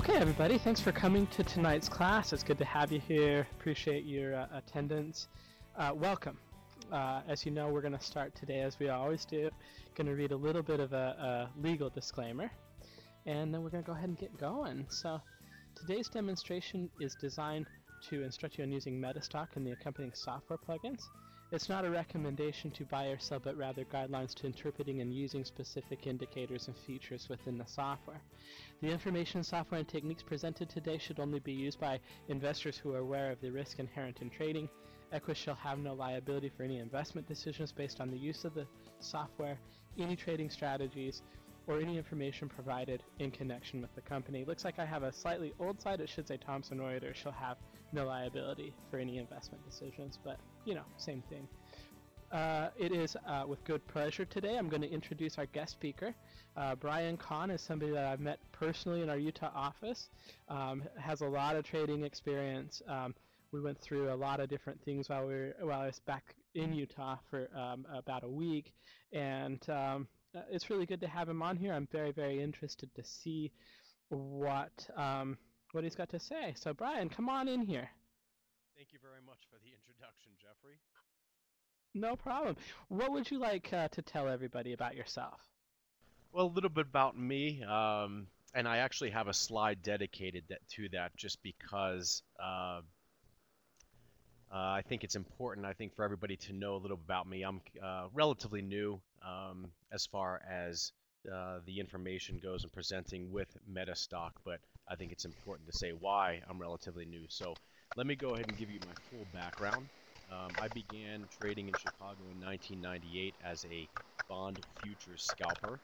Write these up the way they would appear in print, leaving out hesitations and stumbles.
Okay, everybody, thanks for coming to tonight's class. It's good to have you here. Appreciate your attendance. Welcome. As you know, we're going to start today, as we always do. Going to read a little bit of a legal disclaimer, and then we're going to go ahead and get going. So, today's demonstration is designed to instruct you on using MetaStock and the accompanying software plugins. It's not a recommendation to buy or sell, but rather guidelines to interpreting and using specific indicators and features within the software. The information, software, and techniques presented today should only be used by investors who are aware of the risk inherent in trading. Equus shall have no liability for any investment decisions based on the use of the software, any trading strategies, or any information provided in connection with the company. Looks like I have a slightly old slide. It should say Thomson Reuters shall have no liability for any investment decisions, but you know, same thing. It is with good pleasure today I'm going to introduce our guest speaker. Brian Kahn is somebody that I've met personally in our Utah office, has a lot of trading experience. We went through a lot of different things while I was back in Utah for about a week, and it's really good to have him on here. I'm very, very interested to see what he's got to say. So Brian, come on in here. Thank you very much for the introduction, Jeffrey. No problem. What would you like to tell everybody about yourself? Well, a little bit about me, and I actually have a slide dedicated to that just because I think it's important, I think, for everybody to know a little about me. I'm relatively new as far as the information goes and presenting with MetaStock, but I think it's important to say why I'm relatively new. So let me go ahead and give you my full background. I began trading in Chicago in 1998 as a bond futures scalper,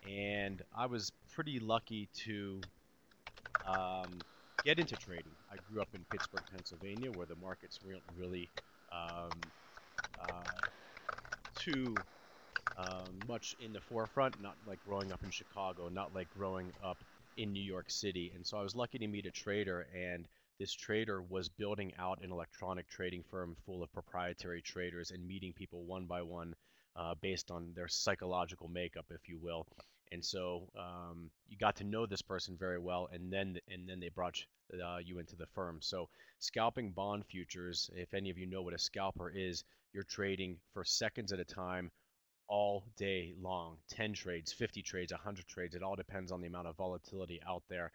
and I was pretty lucky to get into trading. I grew up in Pittsburgh, Pennsylvania, where the markets weren't really too much in the forefront, not like growing up in Chicago, not like growing up in New York City. And so I was lucky to meet a trader, and this trader was building out an electronic trading firm full of proprietary traders and meeting people one by one based on their psychological makeup, if you will. And so you got to know this person very well, and then they brought you into the firm. So scalping bond futures, if any of you know what a scalper is, you're trading for seconds at a time all day long. 10 trades, 50 trades, 100 trades. It all depends on the amount of volatility out there.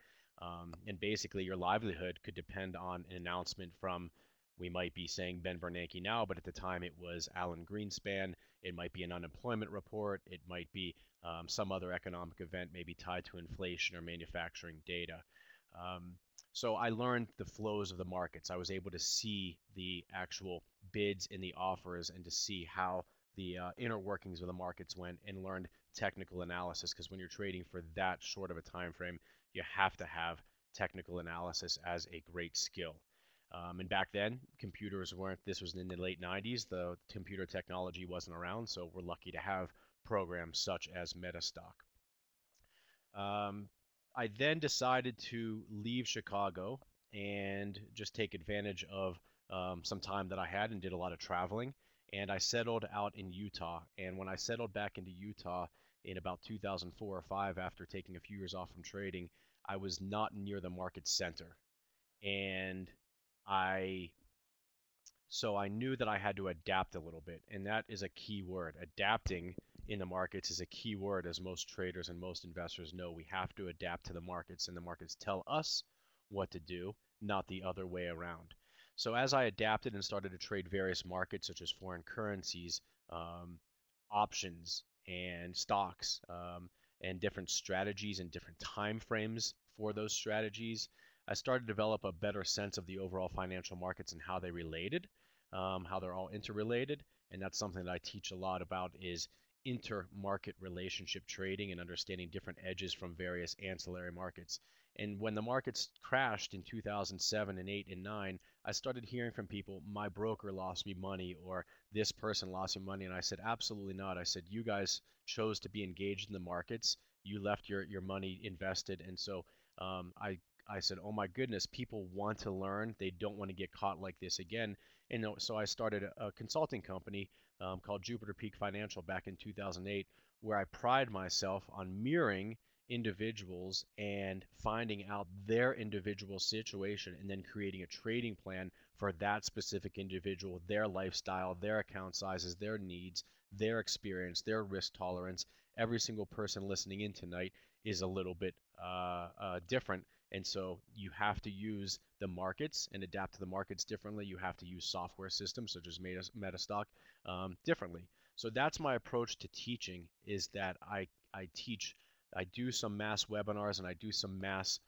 And basically your livelihood could depend on an announcement from, we might be saying Ben Bernanke now, but at the time it was Alan Greenspan. It might be an unemployment report. It might be some other economic event, maybe tied to inflation or manufacturing data. So I learned the flows of the markets. I was able to see the actual bids and the offers and to see how the inner workings of the markets went, and learned technical analysis, because when you're trading for that short of a time frame, you have to have technical analysis as a great skill. And back then, computers weren't, this was in the late 90s, the computer technology wasn't around, so we're lucky to have programs such as MetaStock. I then decided to leave Chicago and just take advantage of some time that I had, and did a lot of traveling. And I settled out in Utah. And when I settled back into Utah in about 2004 or 5, after taking a few years off from trading, I was not near the market center. And so I knew that I had to adapt a little bit. And that is a key word. Adapting in the markets is a key word, as most traders and most investors know. We have to adapt to the markets, and the markets tell us what to do, not the other way around. So as I adapted and started to trade various markets, such as foreign currencies, options, and stocks, and different strategies and different time frames for those strategies, I started to develop a better sense of the overall financial markets and how they related, how they're all interrelated. And that's something that I teach a lot about, is inter-market relationship trading and understanding different edges from various ancillary markets. And when the markets crashed in 2007 and 8 and 9, I started hearing from people, my broker lost me money, or this person lost me money. And I said, absolutely not. I said, you guys chose to be engaged in the markets. You left your money invested. And so I said, oh my goodness, people want to learn. They don't want to get caught like this again. And so I started a consulting company called Jupiter Peak Financial back in 2008, where I pride myself on mirroring individuals and finding out their individual situation and then creating a trading plan for that specific individual, their lifestyle, their account sizes, their needs, their experience, their risk tolerance. Every single person listening in tonight is a little bit different. And so you have to use the markets and adapt to the markets differently. You have to use software systems such as MetaStock differently. So that's my approach to teaching, is that I teach, I do some mass webinars and I do some mass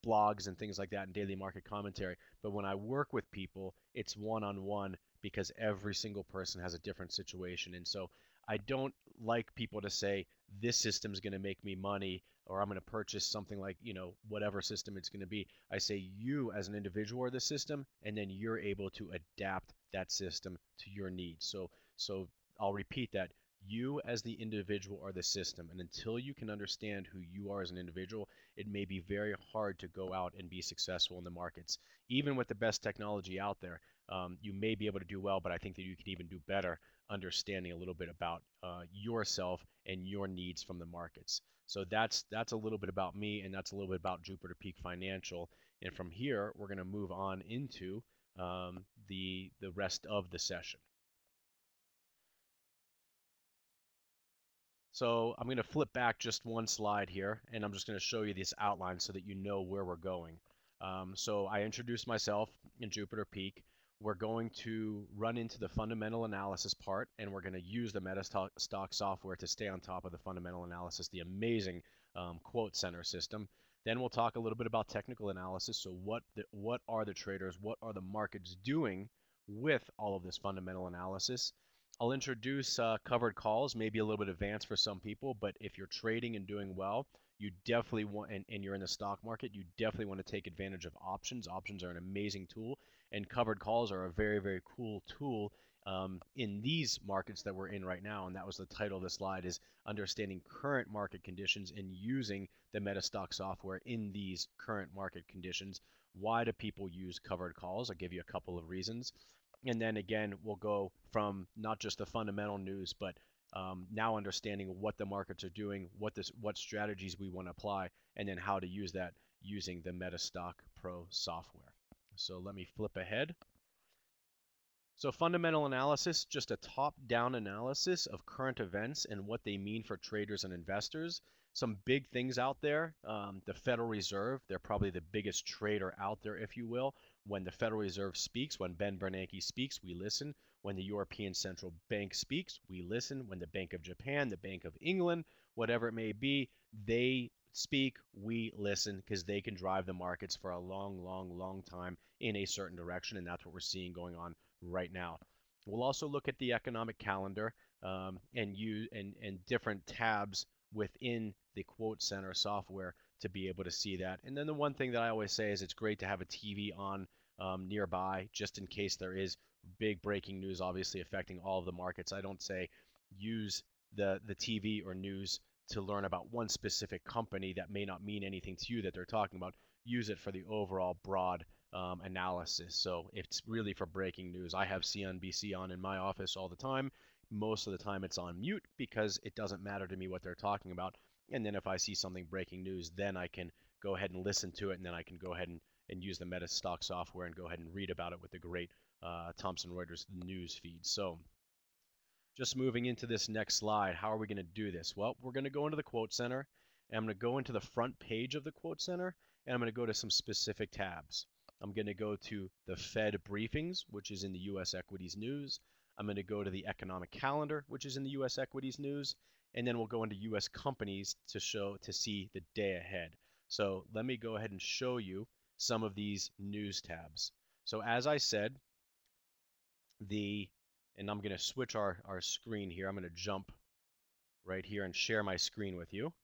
blogs and things like that in daily market commentary. But when I work with people, it's one-on-one because every single person has a different situation. And so I don't like people to say, this system is going to make me money, or I'm going to purchase something like, whatever system it's going to be. I say you as an individual are the system, and then you're able to adapt that system to your needs. So I'll repeat that. You as the individual are the system, and until you can understand who you are as an individual, it may be very hard to go out and be successful in the markets. Even with the best technology out there, you may be able to do well, but I think that you can even do better understanding a little bit about yourself and your needs from the markets. So that's a little bit about me, and that's a little bit about Jupiter Peak Financial. And from here, we're going to move on into the rest of the session. So I'm going to flip back just one slide here, and I'm just going to show you this outline so that you know where we're going. So I introduced myself in Jupiter Peak. We're going to run into the fundamental analysis part, and we're going to use the MetaStock software to stay on top of the fundamental analysis, the amazing quote center system. Then we'll talk a little bit about technical analysis. So what are the traders, what are the markets doing with all of this fundamental analysis? I'll introduce covered calls, maybe a little bit advanced for some people, but if you're trading and doing well, you definitely want, and you're in the stock market, you definitely want to take advantage of options. Options are an amazing tool, and covered calls are a very, very cool tool in these markets that we're in right now. And that was the title of the slide, is understanding current market conditions and using the MetaStock software in these current market conditions. Why do people use covered calls? I'll give you a couple of reasons. And then again, we'll go from not just the fundamental news, but now understanding what the markets are doing, what strategies we want to apply, and then how to use that using the MetaStock Pro software. So let me flip ahead. So fundamental analysis, just a top-down analysis of current events and what they mean for traders and investors. Some big things out there. The Federal Reserve, they're probably the biggest trader out there, if you will. When the Federal Reserve speaks, when Ben Bernanke speaks, we listen. When the European Central Bank speaks, we listen. When the Bank of Japan, the Bank of England, whatever it may be, they speak, we listen, because they can drive the markets for a long, long, long time in a certain direction, and that's what we're seeing going on right now. We'll also look at the economic calendar and different tabs within the quote center software to be able to see that. And then the one thing that I always say is it's great to have a TV on nearby, just in case there is big breaking news obviously affecting all of the markets. I don't say use the TV or news to learn about one specific company that may not mean anything to you that they're talking about. Use it for the overall broad analysis. So it's really for breaking news. I have CNBC on in my office all the time. Most of the time it's on mute because it doesn't matter to me what they're talking about. And then if I see something breaking news, then I can go ahead and listen to it, and then I can go ahead and use the MetaStock software and go ahead and read about it with the great Thomson Reuters news feed. So just moving into this next slide, how are we going to do this? Well, we're going to go into the quote center, and I'm going to go into the front page of the quote center, and I'm going to go to some specific tabs. I'm going to go to the Fed briefings, which is in the U.S. equities news. I'm going to go to the economic calendar, which is in the U.S. equities news, and then we'll go into U.S. companies to see the day ahead. So let me go ahead and show you some of these news tabs. So as I said, and I'm going to switch our screen here. I'm going to jump right here and share my screen with you.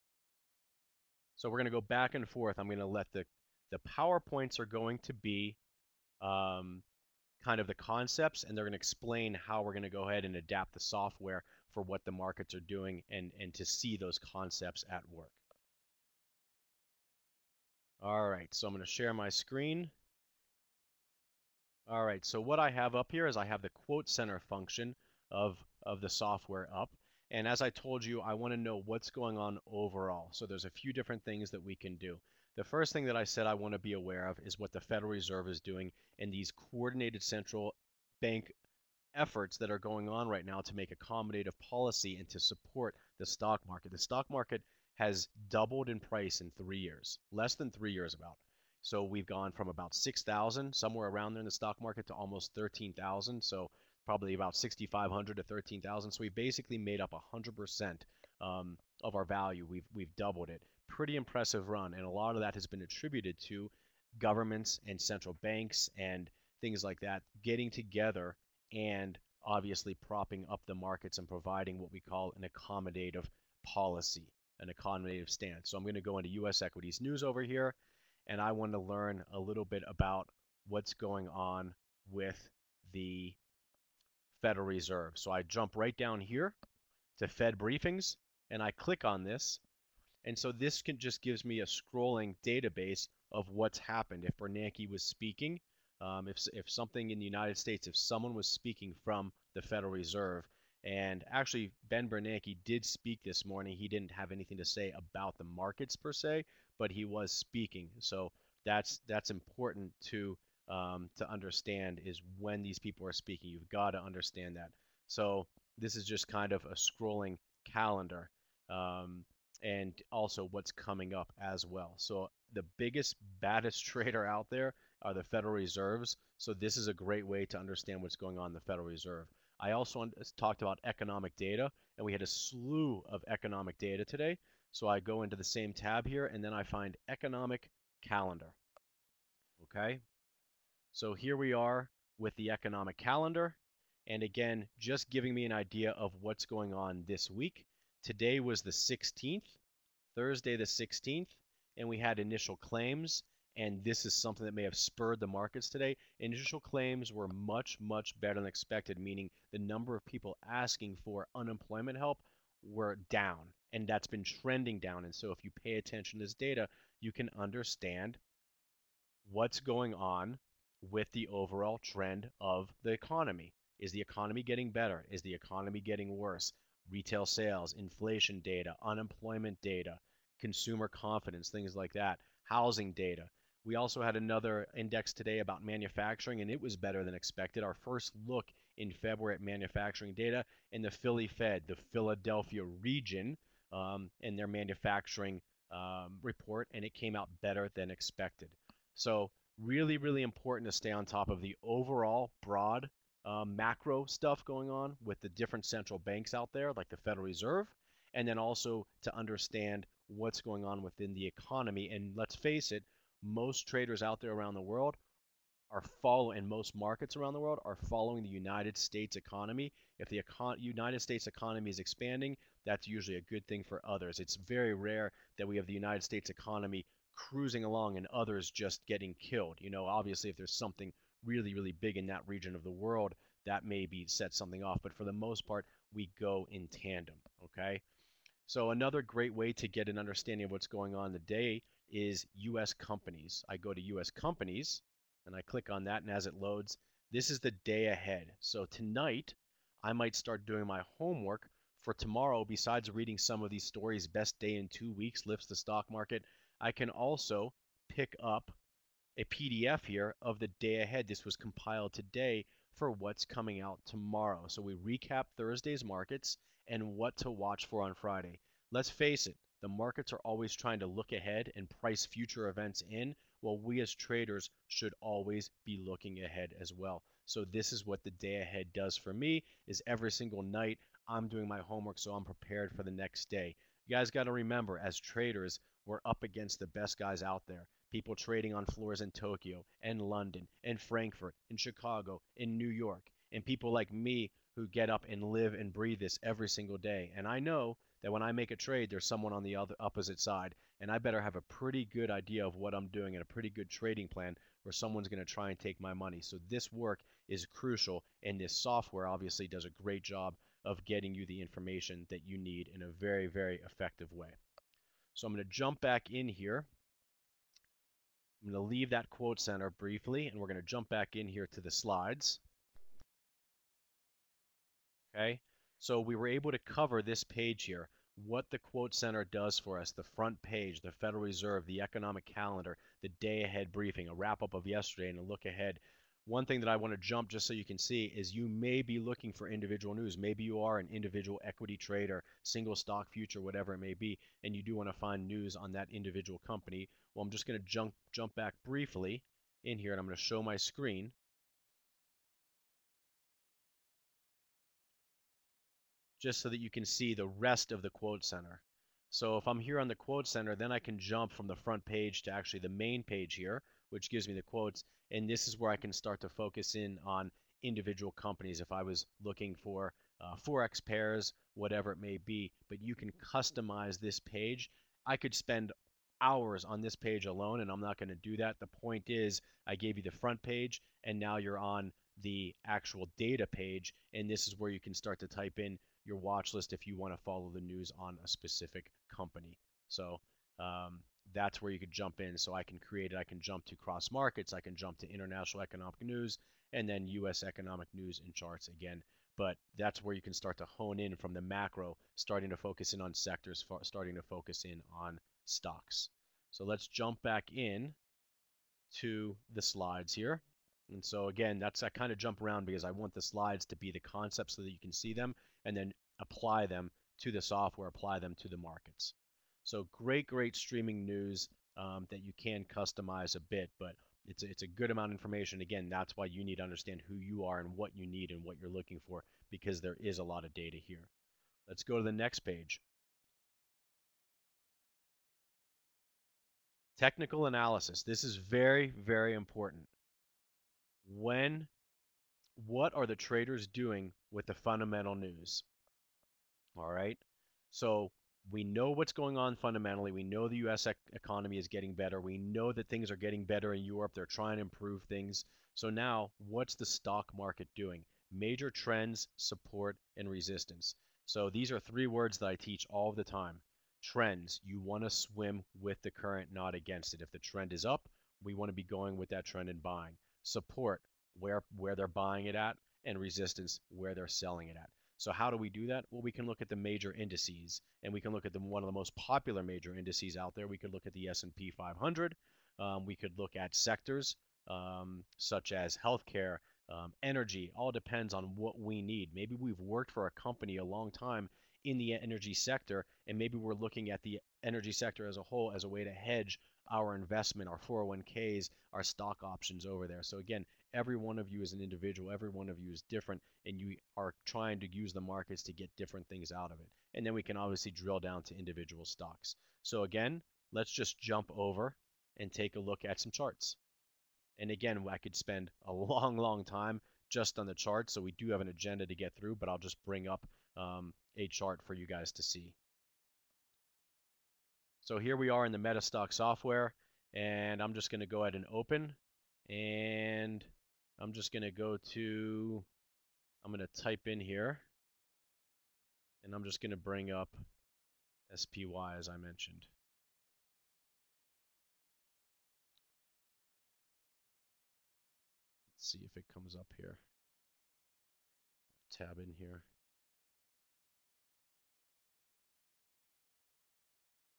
So we're going to go back and forth. I'm going to let the PowerPoints are going to be kind of the concepts, and they're going to explain how we're going to go ahead and adapt the software for what the markets are doing and to see those concepts at work. All right, so I'm going to share my screen. All right, so what I have up here is I have the quote center function of the software up, And as I told you, I want to know what's going on overall. So there's a few different things that we can do. The first thing that I said I want to be aware of is what the Federal Reserve is doing in these coordinated central bank efforts that are going on right now to make accommodative policy and to support the stock market. The stock market has doubled in price in 3 years, less than 3 years about. So we've gone from about 6,000, somewhere around there in the stock market, to almost 13,000. So probably about 6,500 to 13,000. So we basically made up 100% of our value. We've doubled it. Pretty impressive run, and a lot of that has been attributed to governments and central banks and things like that getting together and obviously propping up the markets and providing what we call an accommodative policy, an accommodative stance. So I'm going to go into U.S. equities news over here, and I want to learn a little bit about what's going on with the Federal Reserve. So I jump right down here to Fed briefings, and I click on this. And so this just gives me a scrolling database of what's happened. If Bernanke was speaking, if something in the United States, if someone was speaking from the Federal Reserve, and actually Ben Bernanke did speak this morning. He didn't have anything to say about the markets per se, but he was speaking. So that's important to understand is when these people are speaking. You've got to understand that. So this is just kind of a scrolling calendar. And also what's coming up as well. So the biggest, baddest trader out there are the Federal Reserves. So this is a great way to understand what's going on in the Federal Reserve. I also talked about economic data, and we had a slew of economic data today. So I go into the same tab here, and then I find economic calendar. Okay, so here we are with the economic calendar. And again, just giving me an idea of what's going on this week. Today was the 16th. Thursday the 16th, and we had initial claims, and this is something that may have spurred the markets today. Initial claims were much, much better than expected, meaning the number of people asking for unemployment help were down, and that's been trending down. And so if you pay attention to this data, you can understand what's going on with the overall trend of the economy. Is the economy getting better? Is the economy getting worse? Retail sales, inflation data, unemployment data, consumer confidence, things like that, housing data. We also had another index today about manufacturing, and it was better than expected. Our first look in February at manufacturing data in the Philly Fed, the Philadelphia region, and their manufacturing report, and it came out better than expected. So really, really important to stay on top of the overall broad macro stuff going on with the different central banks out there, like the Federal Reserve, and then also to understand what's going on within the economy. And let's face it, most traders out there around the world are following, and most markets around the world are following the United States economy. If the United States economy is expanding, that's usually a good thing for others. It's very rare that we have the United States economy cruising along and others just getting killed. You know, obviously, if there's something really, really big in that region of the world, that maybe set something off. But for the most part, we go in tandem, okay? So another great way to get an understanding of what's going on today is U.S. companies. I go to U.S. companies, and I click on that, and as it loads, this is the day ahead. So tonight, I might start doing my homework for tomorrow. Besides reading some of these stories, best day in 2 weeks lifts the stock market, I can also pick up a PDF here of the day ahead. This was compiled today for what's coming out tomorrow. So we recap Thursday's markets and what to watch for on Friday. Let's face it, the markets are always trying to look ahead and price future events in. Well, we as traders should always be looking ahead as well. So this is what the day ahead does for me, is every single night I'm doing my homework so I'm prepared for the next day. You guys got to remember, as traders, we're up against the best guys out there. People trading on floors in Tokyo and London and Frankfurt and Chicago and New York, and people like me who get up and live and breathe this every single day. And I know that when I make a trade, there's someone on the other opposite side, and I better have a pretty good idea of what I'm doing and a pretty good trading plan, or someone's going to try and take my money. So this work is crucial, and this software obviously does a great job of getting you the information that you need in a very, very effective way. So I'm going to jump back in here. I'm going to leave that quote center briefly, and we're going to jump back in here to the slides. Okay, So we were able to cover this page here, what the quote center does for us, the front page, the Federal Reserve, the economic calendar, the day ahead briefing, a wrap up of yesterday and a look ahead. One thing that I want to jump just so you can see is you may be looking for individual news. Maybe you are an individual equity trader, single stock future, whatever it may be, and you do want to find news on that individual company. Well, I'm just going to jump back briefly in here and I'm going to show my screen just so that you can see the rest of the quote center. So if I'm here on the quote center, then I can jump from the front page to actually the main page here, which gives me the quotes. And this is where I can start to focus in on individual companies if I was looking for Forex pairs, whatever it may be. But you can customize this page. I could spend hours on this page alone, and I'm not going to do that. The point is, I gave you the front page, and now you're on the actual data page, and this is where you can start to type in your watch list if you want to follow the news on a specific company. So that's where you could jump in. So I can create it. I can jump to cross markets. I can jump to international economic news and then U.S. economic news and charts again. But that's where you can start to hone in from the macro, starting to focus in on sectors, starting to focus in on stocks. So let's jump back in to the slides here. And so again, I kind of jump around because I want the slides to be the concepts so that you can see them and then apply them to the software, apply them to the markets. So great streaming news that you can customize a bit, but it's a good amount of information. Again, that's why you need to understand who you are and what you need and what you're looking for, because there is a lot of data here. Let's go to the next page. Technical analysis. This is very important. What are the traders doing with the fundamental news? All right. So we know what's going on fundamentally. We know the US economy is getting better. We know that things are getting better in Europe. They're trying to improve things. So now, what's the stock market doing? Major trends, support, and resistance. So these are three words that I teach all the time. Trends, you want to swim with the current, not against it. If the trend is up, we want to be going with that trend and buying. Support, where they're buying it at, and resistance, where they're selling it at. So how do we do that? Well, we can look at the major indices, and we can look at one of the most popular major indices out there. We could look at the S&P 500. We could look at sectors such as healthcare, energy. All depends on what we need. Maybe we've worked for a company a long time in the energy sector, and maybe we're looking at the energy sector as a whole as a way to hedge our investment, our 401ks, our stock options over there. So again, every one of you is an individual, every one of you is different, and you are trying to use the markets to get different things out of it. And then we can obviously drill down to individual stocks. So again, let's just jump over and take a look at some charts. And again, I could spend a long time just on the charts, so we do have an agenda to get through, but I'll just bring up a chart for you guys to see. So here we are in the MetaStock software, and I'm just going to go ahead and open, and I'm just going to I'm going to type in here, and I'm just going to bring up SPY as I mentioned. Let's see if it comes up here. Tab in here.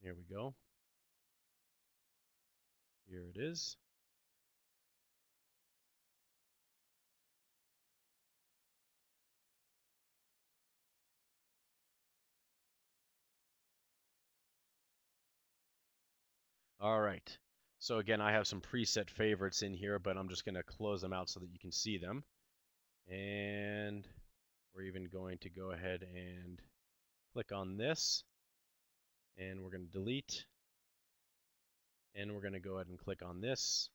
Here we go. Here it is. All right. So again, I have some preset favorites in here, but I'm just going to close them out so that you can see them. And we're even going to go ahead and click on this. And we're going to delete. And we're going to go ahead and click on this.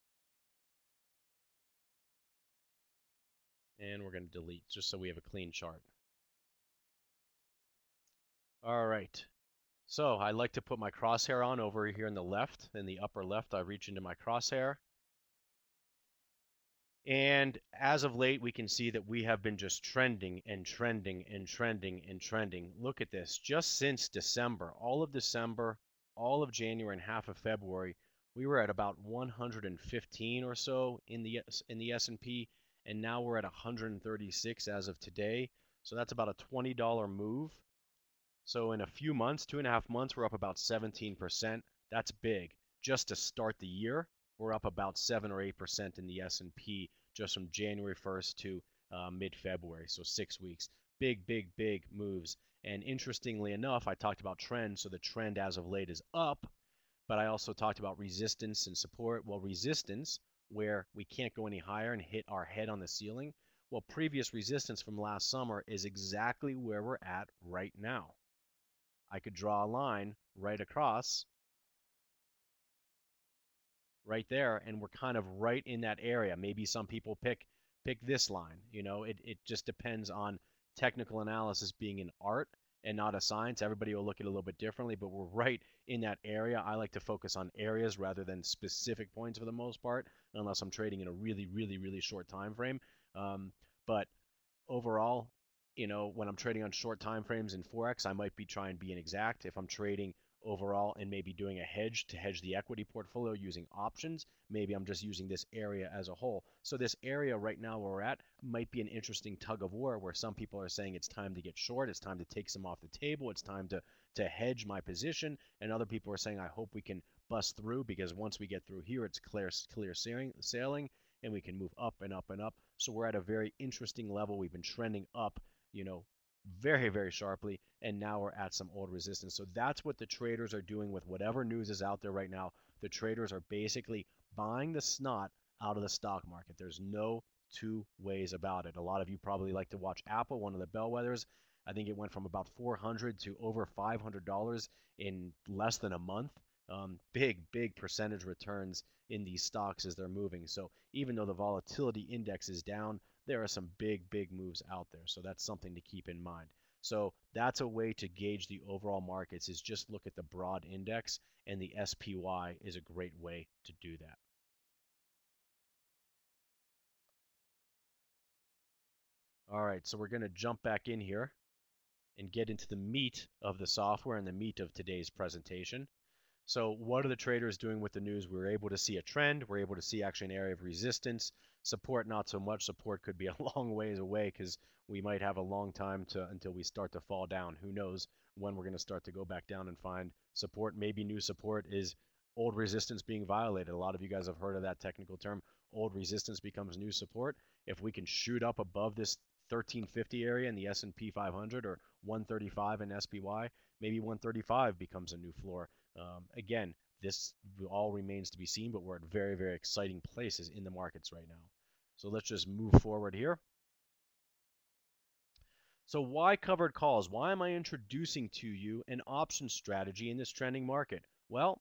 And we're going to delete just so we have a clean chart. All right. So I like to put my crosshair on over here in the left. In the upper left, I reach into my crosshair. And as of late, we can see that we have been just trending and trending and trending and trending. Look at this. Just since December, all of January and half of February, we were at about 115 or so in the S&P, and now we're at 136 as of today. So that's about a $20 move. So in a few months, 2.5 months, we're up about 17%. That's big. Just to start the year, we're up about 7 or 8% in the S&P just from January 1st to mid-February, so 6 weeks. Big, big, big moves. And interestingly enough, I talked about trend, so the trend as of late is up, but I also talked about resistance and support. Well, resistance, where we can't go any higher and hit our head on the ceiling, well, previous resistance from last summer is exactly where we're at right now. I could draw a line right across right there, and we're kind of right in that area. Maybe some people pick this line. It just depends on technical analysis being an art and not a science. Everybody will look at it a little bit differently, but we're right in that area. I like to focus on areas rather than specific points for the most part, unless I'm trading in a really, really, really short time frame. But overall, when I'm trading on short time frames in Forex, I might be trying to be an exact. If I'm trading overall and maybe doing a hedge to hedge the equity portfolio using options, maybe I'm just using this area as a whole. So this area right now where we're at might be an interesting tug of war where some people are saying it's time to get short, it's time to take some off the table, it's time to hedge my position, and other people are saying I hope we can bust through because once we get through here, it's clear sailing, and we can move up and up and up. So we're at a very interesting level. We've been trending up, you know, very, very sharply, and now we're at some old resistance. So that's what the traders are doing with whatever news is out there right now. The traders are basically buying the snot out of the stock market. There's no two ways about it. A lot of you probably like to watch Apple, one of the bellwethers. I think it went from about $400 to over $500 in less than a month. Big, big percentage returns in these stocks as they're moving. So even though the volatility index is down, there are some big, big moves out there. So that's something to keep in mind. So that's a way to gauge the overall markets is just look at the broad index, and the SPY is a great way to do that. All right, so we're going to jump back in here and get into the meat of the software and the meat of today's presentation. So what are the traders doing with the news? We're able to see a trend. We're able to see actually an area of resistance. Support, not so much. Support could be a long ways away because we might have a long time until we start to fall down. Who knows when we're going to start to go back down and find support. Maybe new support is old resistance being violated. A lot of you guys have heard of that technical term. Old resistance becomes new support. If we can shoot up above this 1350 area in the S&P 500 or 135 in SPY, maybe 135 becomes a new floor. Again, this all remains to be seen, but we're at very, very exciting places in the markets right now. So let's just move forward here. So why covered calls? Why am I introducing to you an option strategy in this trending market? Well,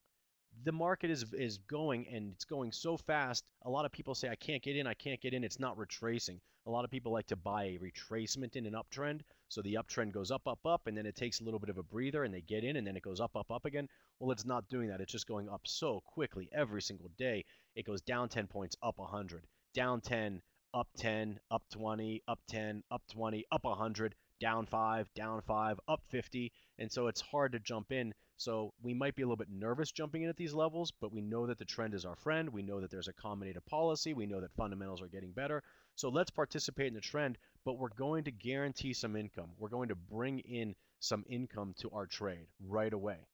the market is going, and it's going so fast. A lot of people say, I can't get in, I can't get in. It's not retracing. A lot of people like to buy a retracement in an uptrend. So the uptrend goes up, up, up, and then it takes a little bit of a breather, and they get in, and then it goes up, up, up again. Well, it's not doing that. It's just going up so quickly every single day. It goes down 10 points, up 100, down 10, up 10, up 20, up 10, up 20, up 100, down 5, up 50. And so it's hard to jump in. So we might be a little bit nervous jumping in at these levels, but we know that the trend is our friend. We know that there's accommodative policy. We know that fundamentals are getting better. So let's participate in the trend, but we're going to guarantee some income. We're going to bring in some income to our trade right away.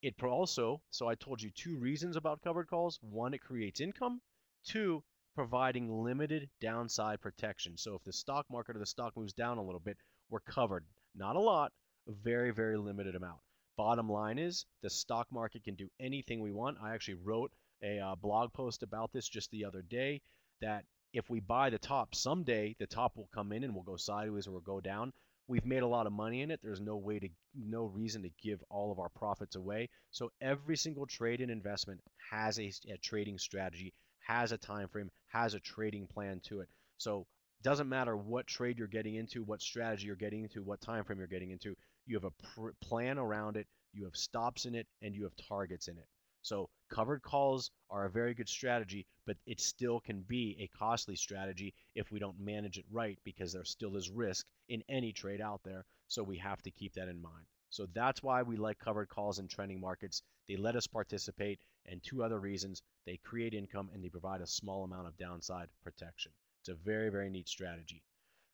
It also, so I told you two reasons about covered calls. One, it creates income. Two, providing limited downside protection. So if the stock market or the stock moves down a little bit, we're covered. Not a lot, a very, very limited amount. Bottom line is the stock market can do anything we want. I actually wrote a blog post about this just the other day, that if we buy the top, someday the top will come in and we'll go sideways or we'll go down. We've made a lot of money in it. There's no reason to give all of our profits away. So every single trade and investment has a trading strategy, has a time frame, has a trading plan to it. So it doesn't matter what trade you're getting into, what strategy you're getting into, what time frame you're getting into. You have a plan around it, you have stops in it, and you have targets in it. So covered calls are a very good strategy, but it still can be a costly strategy if we don't manage it right, because there still is risk in any trade out there. So we have to keep that in mind. So that's why we like covered calls in trending markets. They let us participate, and two other reasons: they create income and they provide a small amount of downside protection. It's a very, very neat strategy.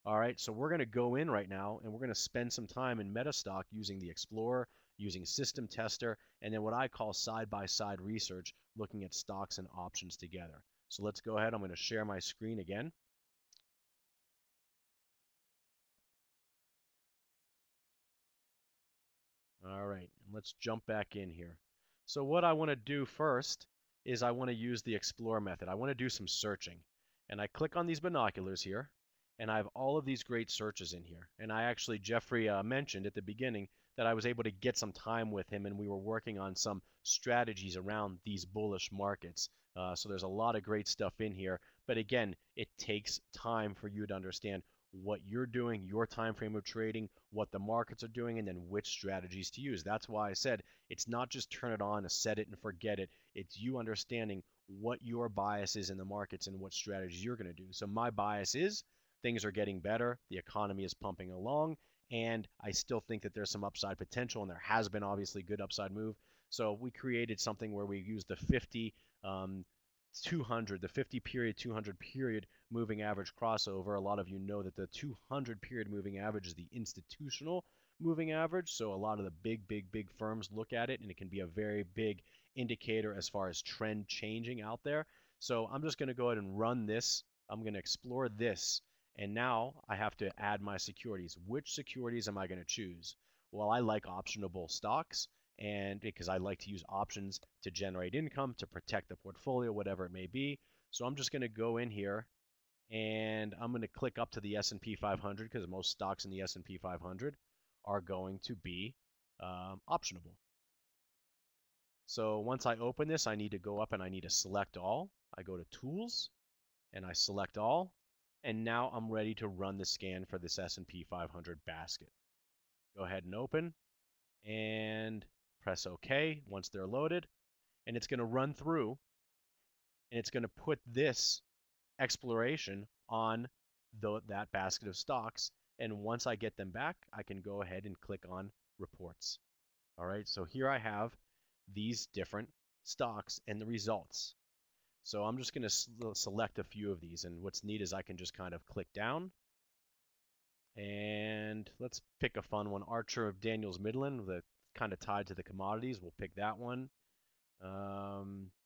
All right, so we're going to go in right now and we're going to spend some time in MetaStock using the Explorer, using System Tester, and then what I call side-by-side research, looking at stocks and options together. So let's go ahead. I'm going to share my screen again. All right, and let's jump back in here. So what I want to do first is I want to use the Explore method. I want to do some searching. And I click on these binoculars here, and I have all of these great searches in here. And I actually, Jeffrey mentioned at the beginning that I was able to get some time with him, and we were working on some strategies around these bullish markets. So there's a lot of great stuff in here. But again, it takes time for you to understand what you're doing, your time frame of trading, what the markets are doing, and then which strategies to use. That's why I said it's not just turn it on, set it and forget it. It's you understanding what your bias is in the markets and what strategies you're going to do. So my bias is things are getting better, the economy is pumping along, and I still think that there's some upside potential, and there has been obviously good upside move. So we created something where we used the 50 200, the 50 period, 200 period moving average crossover. A lot of you know that the 200 period moving average is the institutional moving average. So a lot of the big firms look at it, and it can be a very big indicator as far as trend changing out there. So I'm just going to go ahead and run this. I'm going to explore this. And now I have to add my securities. Which securities am I going to choose? Well, I like optionable stocks, and because I like to use options to generate income, to protect the portfolio, whatever it may be. So I'm just going to go in here and I'm going to click up to the S&P 500 because most stocks in the S&P 500 are going to be optionable. So once I open this, I need to go up and I need to select all. I go to Tools and I select all. And now I'm ready to run the scan for this S&P 500 basket. Go ahead and open and press OK once they're loaded. And it's going to run through and it's going to put this exploration on that basket of stocks. And once I get them back, I can go ahead and click on reports. All right, so here I have these different stocks and the results. So I'm just going to select a few of these. And what's neat is I can just kind of click down. And let's pick a fun one. Archer of Daniels Midland, the kind of tied to the commodities. We'll pick that one.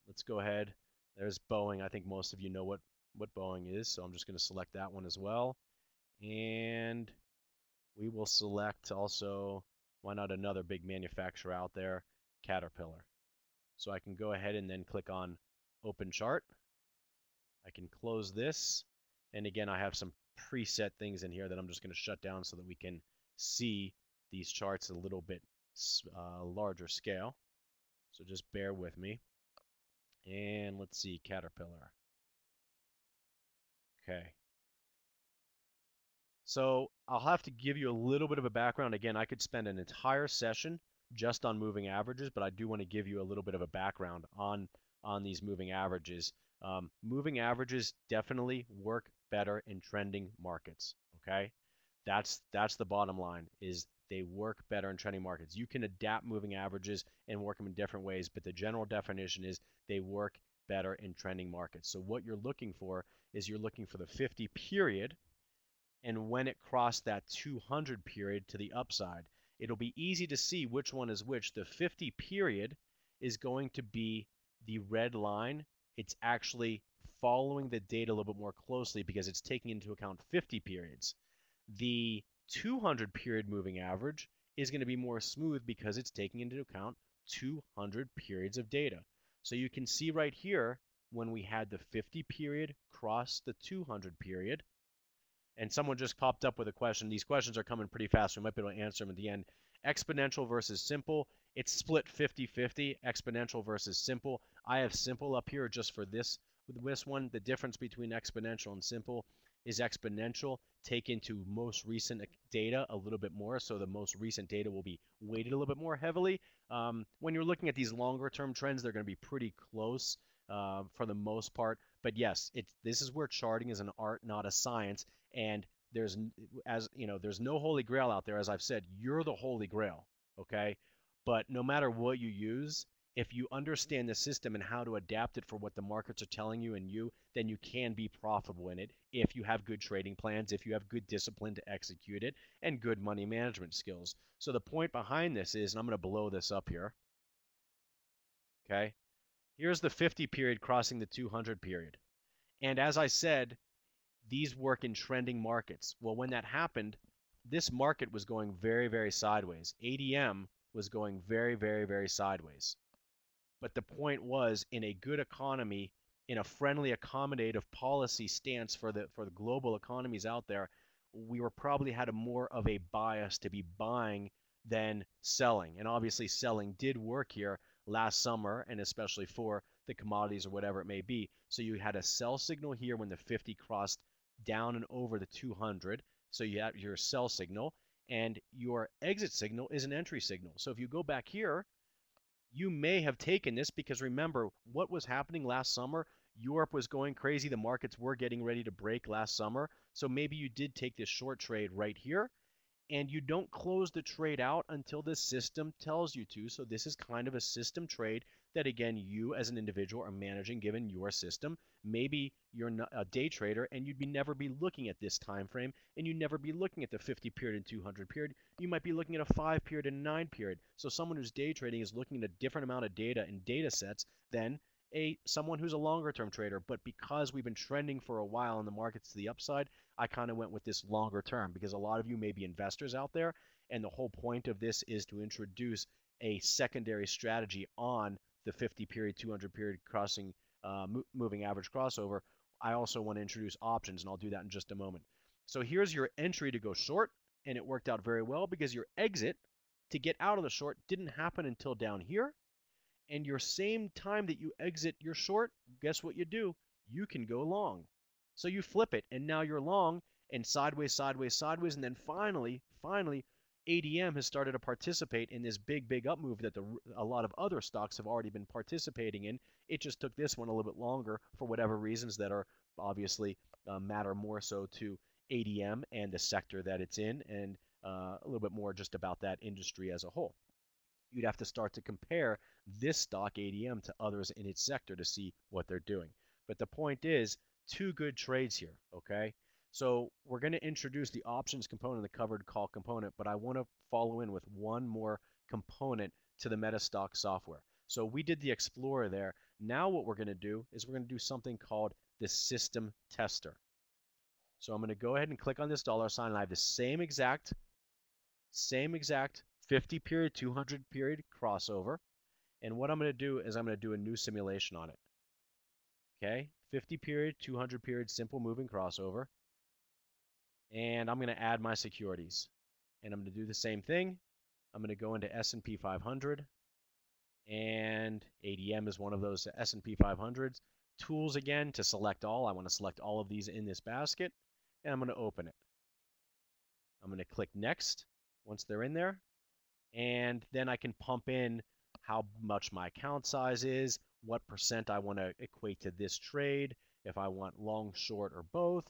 Let's go ahead. There's Boeing. I think most of you know what Boeing is, so I'm just going to select that one as well. And we will select also, why not another big manufacturer out there, Caterpillar. So I can go ahead and then click on Open Chart. I can close this. And again, I have some preset things in here that I'm just going to shut down so that we can see these charts a little bit larger scale. So just bear with me. And let's see, Caterpillar. Okay. So I'll have to give you a little bit of a background. Again, I could spend an entire session just on moving averages, but I do want to give you a little bit of a background on these moving averages. Moving averages definitely work better in trending markets. Okay, that's the bottom line. Is they work better in trending markets. You can adapt moving averages and work them in different ways, but the general definition is they work better in trending markets. So what you're looking for is you're looking for the 50 period, and when it crossed that 200 period to the upside, it'll be easy to see which one is which. The 50 period is going to be the red line. It's actually following the data a little bit more closely because it's taking into account 50 periods. The 200 period moving average is going to be more smooth because it's taking into account 200 periods of data. So you can see right here when we had the 50 period cross the 200 period, and someone just popped up with a question. These questions are coming pretty fast. We might be able to answer them at the end. Exponential versus simple. It's split 50-50, exponential versus simple. I have simple up here just for this one. The difference between exponential and simple is exponential take into most recent data a little bit more. So the most recent data will be weighted a little bit more heavily. When you're looking at these longer term trends, they're going to be pretty close for the most part. But yes, this is where charting is an art, not a science. And there's, as you know, there's no holy grail out there. As I've said, you're the holy grail, okay? But no matter what you use, If you understand the system and how to adapt it for what the markets are telling you and you, then you can be profitable in it if you have good trading plans, if you have good discipline to execute it, and good money management skills. So the point behind this is, and I'm going to blow this up here, okay? Here's the 50 period crossing the 200 period. And as I said, these work in trending markets. Well, when that happened, this market was going very, very sideways. ADM was going very, very, very sideways. But the point was, in a good economy, in a friendly, accommodative policy stance for the global economies out there, we were probably had a more of a bias to be buying than selling. And obviously, selling did work here last summer, and especially for the commodities or whatever it may be. So you had a sell signal here when the 50 crossed down and over the 200. So you have your sell signal, and your exit signal is an entry signal. So if you go back here, you may have taken this because remember what was happening last summer. Europe was going crazy. The markets were getting ready to break last summer. So maybe you did take this short trade right here, and you don't close the trade out until the system tells you to. So this is kind of a system trade that, again, you as an individual are managing given your system. Maybe you're not a day trader and you'd never be looking at this time frame, and you never be looking at the 50 period and 200 period. You might be looking at a 5 period and 9 period. So someone who's day trading is looking at a different amount of data and data sets than someone who's a longer term trader. But because we've been trending for a while in the markets to the upside, I kind of went with this longer term because a lot of you may be investors out there, and the whole point of this is to introduce a secondary strategy on the 50 period, 200 period crossing moving average crossover. I also want to introduce options, and I'll do that in just a moment. So here's your entry to go short, and it worked out very well because your exit to get out of the short didn't happen until down here. And your same time that you exit your short, guess what you do? You can go long. So you flip it, and now you're long, and sideways, sideways, sideways, and then finally, ADM has started to participate in this big, big up move that a lot of other stocks have already been participating in. It just took this one a little bit longer for whatever reasons that are obviously matter more so to ADM and the sector that it's in, and a little bit more just about that industry as a whole. You'd have to start to compare this stock ADM to others in its sector to see what they're doing. But the point is, two good trades here, okay? So we're going to introduce the options component, the covered call component, but I want to follow in with one more component to the MetaStock software. So we did the Explorer there. Now what we're going to do is we're going to do something called the system tester. So I'm going to go ahead and click on this dollar sign, and I have the same exact 50 period, 200 period crossover. And what I'm going to do is I'm going to do a new simulation on it. Okay, 50 period, 200 period, simple moving crossover. And I'm going to add my securities. And I'm going to do the same thing. I'm going to go into S&P 500. And ADM is one of those S&P 500s. Tools again to select all. I want to select all of these in this basket. And I'm going to open it. I'm going to click next once they're in there. And then I can pump in how much my account size is, what percent I want to equate to this trade, if I want long, short, or both.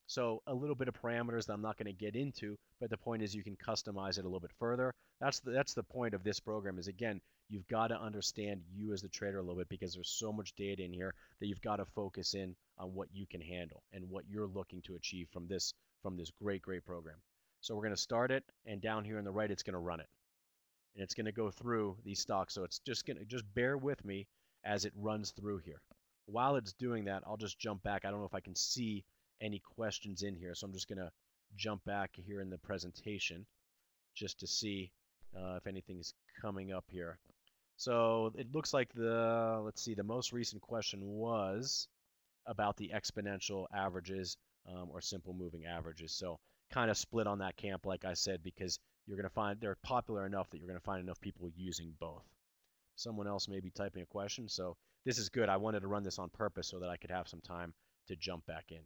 So a little bit of parameters that I'm not going to get into, but the point is you can customize it a little bit further. That's the point of this program is, again, you've got to understand you as the trader a little bit because there's so much data in here that you've got to focus in on what you can handle and what you're looking to achieve from this great, great program. So we're going to start it, and down here on the right, it's going to run it. And it's going to go through these stocks. So it's just going to bear with me as it runs through here. While it's doing that, I'll just jump back. I don't know if I can see any questions in here. So I'm just going to jump back here in the presentation just to see if anything's coming up here. So it looks like let's see, the most recent question was about the exponential averages or simple moving averages. So kind of split on that camp, like I said, because you're going to find they're popular enough that you're going to find enough people using both. Someone else may be typing a question, so this is good. I wanted to run this on purpose so that I could have some time to jump back in.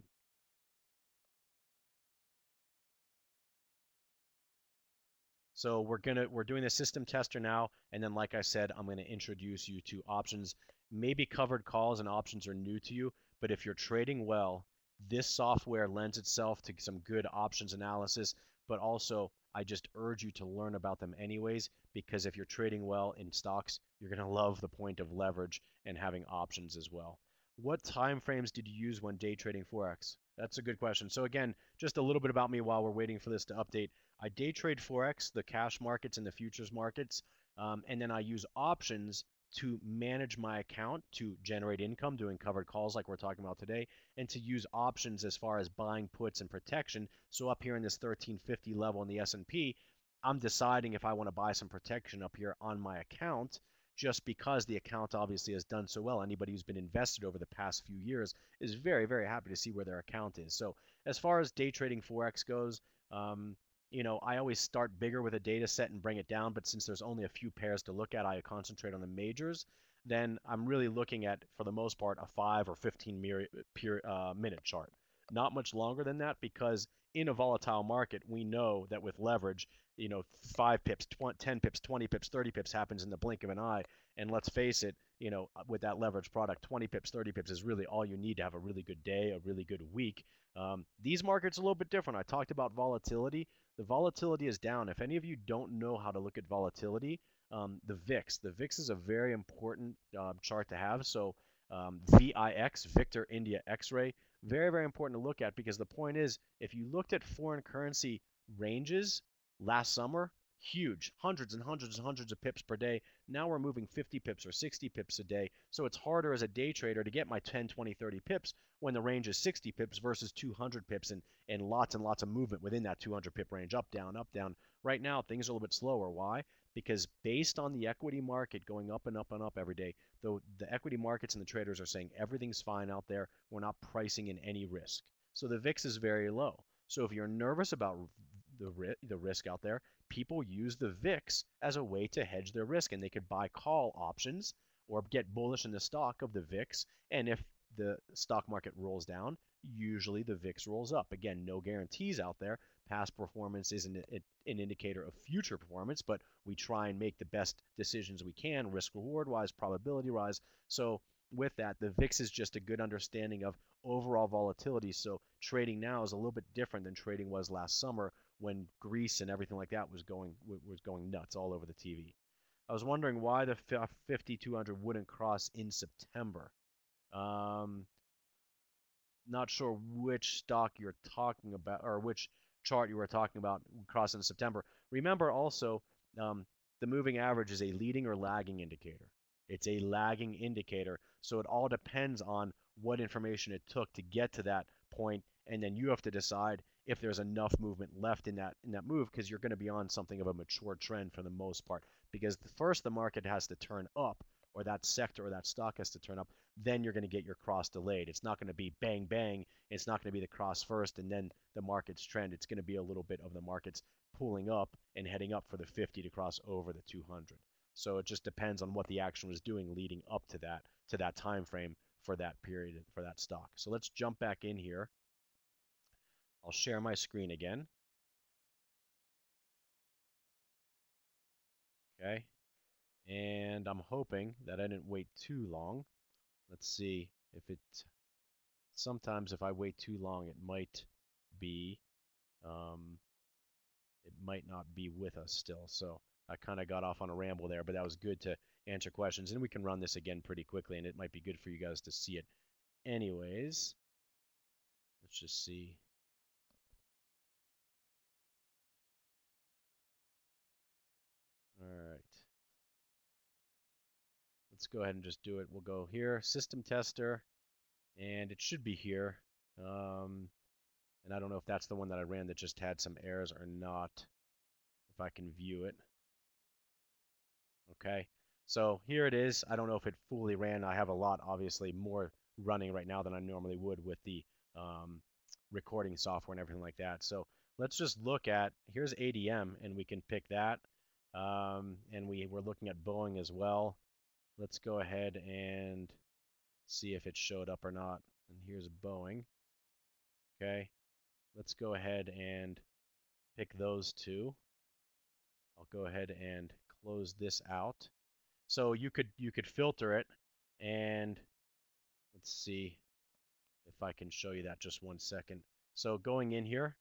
So we're doing the system tester now, and then like I said, I'm going to introduce you to options. Maybe covered calls and options are new to you, but if you're trading well, this software lends itself to some good options analysis, but also I just urge you to learn about them anyways, because if you're trading well in stocks, you're going to love the point of leverage and having options as well. What time frames did you use when day trading Forex? That's a good question. So again, just a little bit about me while we're waiting for this to update. I day trade Forex, the cash markets and the futures markets, and then I use options to manage my account to generate income doing covered calls like we're talking about today, and to use options as far as buying puts and protection. So up here in this 1350 level in the S&P, I'm deciding if I want to buy some protection up here on my account, just because the account obviously has done so well. Anybody who's been invested over the past few years is very, very happy to see where their account is. So as far as day trading Forex goes, I always start bigger with a data set and bring it down, but since there's only a few pairs to look at, I concentrate on the majors. Then I'm really looking at, for the most part, a 5 or 15 minute chart. Not much longer than that, because in a volatile market, we know that with leverage, 5 pips, 10 pips, 20 pips, 30 pips happens in the blink of an eye. And let's face it, with that leverage product, 20 pips, 30 pips is really all you need to have a really good day, a really good week. These markets are a little bit different. I talked about volatility. The volatility is down. If any of you don't know how to look at volatility, the VIX. The VIX is a very important chart to have. So VIX, Victor India X-ray, very, very important to look at, because the point is, if you looked at foreign currency ranges last summer, huge, hundreds and hundreds and hundreds of pips per day. Now we're moving 50 pips or 60 pips a day. So it's harder as a day trader to get my 10, 20, 30 pips when the range is 60 pips versus 200 pips and lots of movement within that 200 pip range, up, down, up, down. Right now, things are a little bit slower. Why? Because based on the equity market going up and up and up every day, though the equity markets and the traders are saying everything's fine out there, we're not pricing in any risk. So the VIX is very low. So if you're nervous about the risk out there, people use the VIX as a way to hedge their risk, and they could buy call options or get bullish in the stock of the VIX. And if the stock market rolls down, usually the VIX rolls up. Again, no guarantees out there. Past performance isn't an indicator of future performance, but we try and make the best decisions we can, risk reward wise, probability wise. So with that, the VIX is just a good understanding of overall volatility. So trading now is a little bit different than trading was last summer, when Greece and everything like that was going nuts all over the TV. I was wondering why the 5200 wouldn't cross in September. Not sure which stock you're talking about, or which chart you were talking about crossing in September. Remember also, the moving average is a leading or lagging indicator. It's a lagging indicator, so it all depends on what information it took to get to that point, and then you have to decide if there's enough movement left in that move, because you're going to be on something of a mature trend for the most part. Because first the market has to turn up, or that sector or that stock has to turn up, then you're going to get your cross delayed. It's not going to be bang bang. It's not going to be the cross first and then the market's trend. It's going to be a little bit of the markets pulling up and heading up for the 50 to cross over the 200. So it just depends on what the action was doing leading up to that time frame for that period, for that stock. So let's jump back in here. I'll share my screen again. Okay. And I'm hoping that I didn't wait too long. Let's see if it, sometimes if I wait too long, it might be, it might not be with us still. So I kind of got off on a ramble there, but that was good to answer questions. And we can run this again pretty quickly, and it might be good for you guys to see it anyways. Let's just see. All right. Let's go ahead and just do it. We'll go here, system tester, and it should be here. And I don't know if that's the one that I ran that just had some errors or not, if I can view it. Okay, so here it is. I don't know if it fully ran. I have a lot, obviously, more running right now than I normally would with the recording software and everything like that. So let's just look at, here's ADM, and we can pick that. And we're looking at Boeing as well. Let's go ahead and see if it showed up or not. And here's Boeing. Okay, let's go ahead and pick those two. I'll go ahead and close this out. So you could filter it, and let's see if I can show you that just one second. So going in here,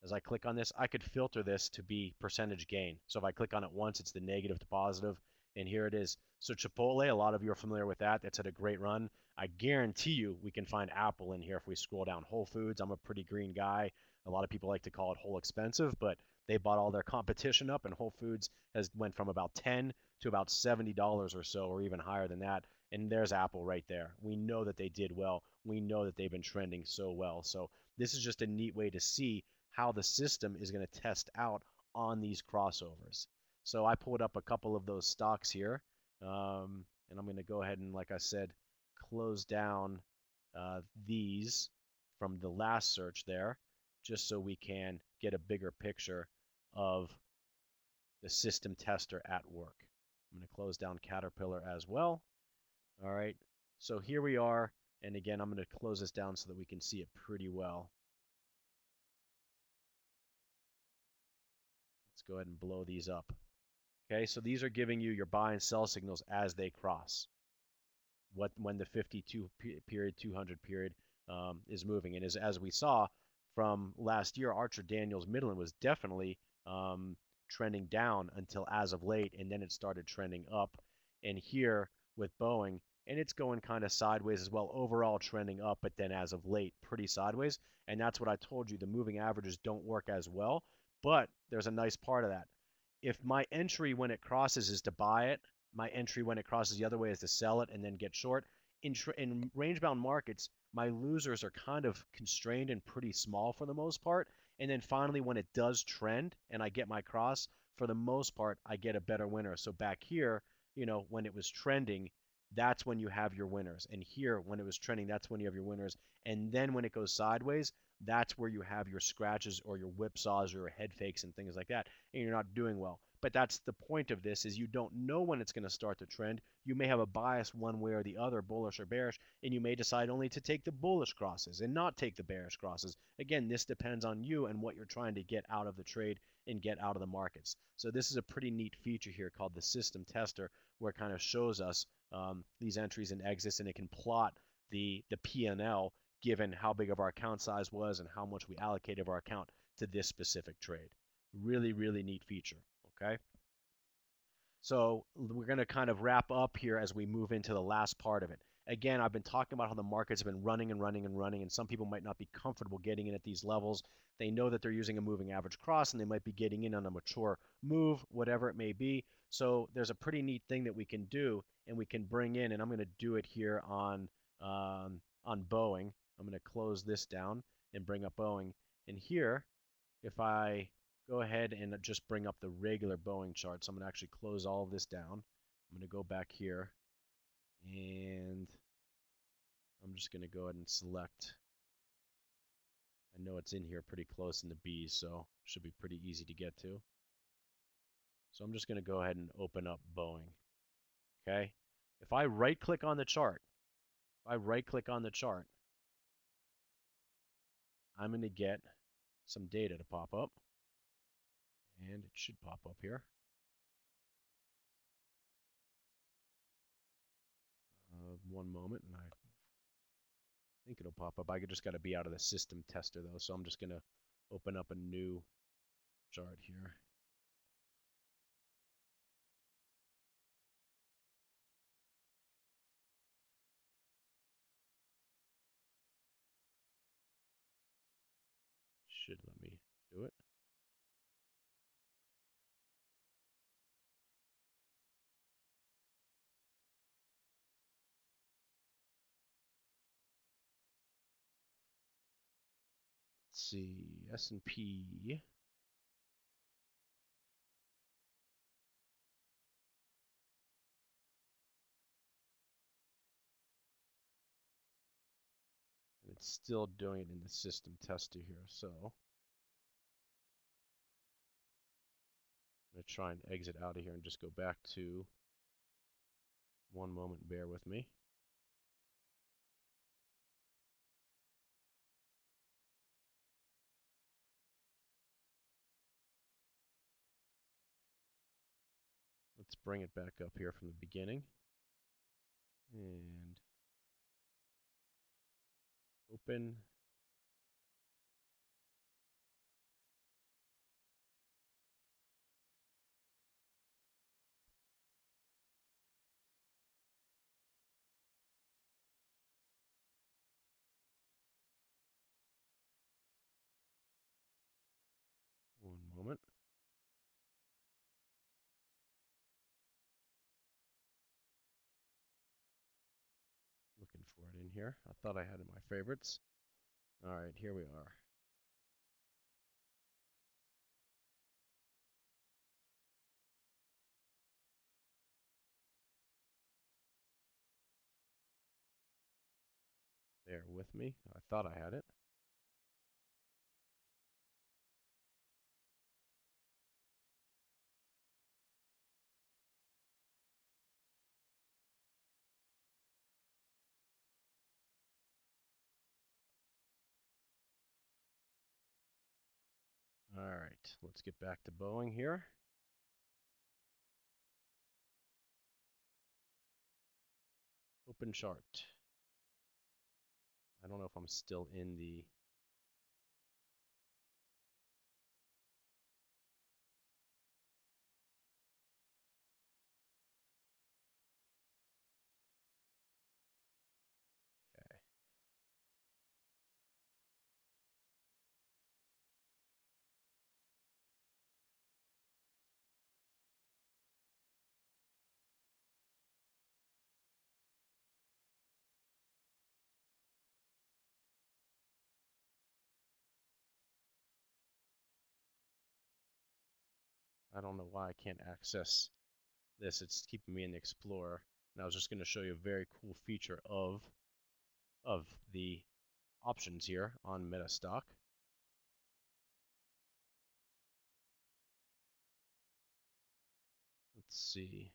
As I click on this, I could filter this to be percentage gain. So if I click on it once, it's the negative to positive, and here it is. So Chipotle, a lot of you are familiar with that. That's had a great run. I guarantee you we can find Apple in here if we scroll down. Whole Foods, I'm a pretty green guy. A lot of people like to call it whole expensive, but they bought all their competition up, and Whole Foods has went from about 10 to about $70 or so, or even higher than that. And there's Apple right there. We know that they did well. We know that they've been trending so well. So this is just a neat way to see how the system is going to test out on these crossovers. So I pulled up a couple of those stocks here, and I'm going to go ahead and, like I said, close down these from the last search there, just so we can get a bigger picture of the system tester at work. I'm going to close down Caterpillar as well. All right, so here we are, and again, I'm going to close this down so that we can see it pretty well. Let's go ahead and blow these up. Okay, so these are giving you your buy and sell signals as they cross. When the 52 period, 200 period is moving, and as we saw from last year, Archer Daniels Midland was definitely trending down until as of late, and then it started trending up. And here with Boeing, and it's going kind of sideways as well, overall trending up, but then as of late, pretty sideways. And that's what I told you, the moving averages don't work as well, but there's a nice part of that. If my entry when it crosses is to buy it, my entry when it crosses the other way is to sell it and then get short. In range-bound markets, my losers are kind of constrained and pretty small for the most part. And then finally, when it does trend and I get my cross, for the most part, I get a better winner. So back here, when it was trending, that's when you have your winners. And here, when it was trending, that's when you have your winners. And then when it goes sideways, that's where you have your scratches or your whipsaws or your head fakes and things like that, and you're not doing well. But that's the point of this, is you don't know when it's going to start to trend. You may have a bias one way or the other, bullish or bearish, and you may decide only to take the bullish crosses and not take the bearish crosses. Again, this depends on you and what you're trying to get out of the trade and get out of the markets. So this is a pretty neat feature here called the system tester, where it kind of shows us these entries and exits, and it can plot the P&L given how big of our account size was and how much we allocated of our account to this specific trade. Really, really neat feature, okay? So we're going to kind of wrap up here as we move into the last part of it. Again, I've been talking about how the markets have been running and running and running, and some people might not be comfortable getting in at these levels. They know that they're using a moving average cross, and they might be getting in on a mature move, whatever it may be. So there's a pretty neat thing that we can do, and we can bring in, and I'm going to do it here on Boeing. I'm going to close this down and bring up Boeing. And here, if I go ahead and just bring up the regular Boeing chart, so I'm going to actually close all of this down. I'm going to go back here, and I'm just going to go ahead and select. I know it's in here pretty close in the B's, so it should be pretty easy to get to. So I'm just going to go ahead and open up Boeing. Okay? If I right-click on the chart, I'm going to get some data to pop up, and it should pop up here. One moment, and I think it'll pop up. I just got to be out of the system tester, though, so I'm just going to open up a new chart here. Should let me do it. Let's see, S&P. And it's still doing it in the system tester here, so I'm going to try and exit out of here and just go back to, one moment, bear with me. Let's bring it back up here from the beginning. And open. here. I thought I had it in my favorites. All right, here we are. Bear with me. I thought I had it. All right, let's get back to Boeing here. Open chart. I don't know if I'm still in the... Okay. I don't know why I can't access this. It's keeping me in the Explorer. And I was just going to show you a very cool feature of the options here on MetaStock. Let's see.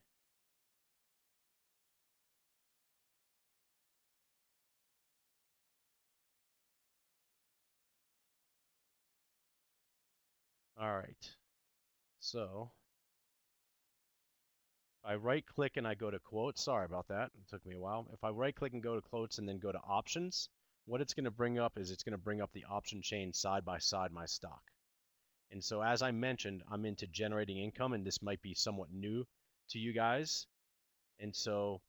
All right. So if I right click and I go to quotes, sorry about that. It took me a while. If I right click and go to quotes and then go to options, what it's going to bring up is it's going to bring up the option chain side by side my stock. And so as I mentioned, I'm into generating income, and this might be somewhat new to you guys. And so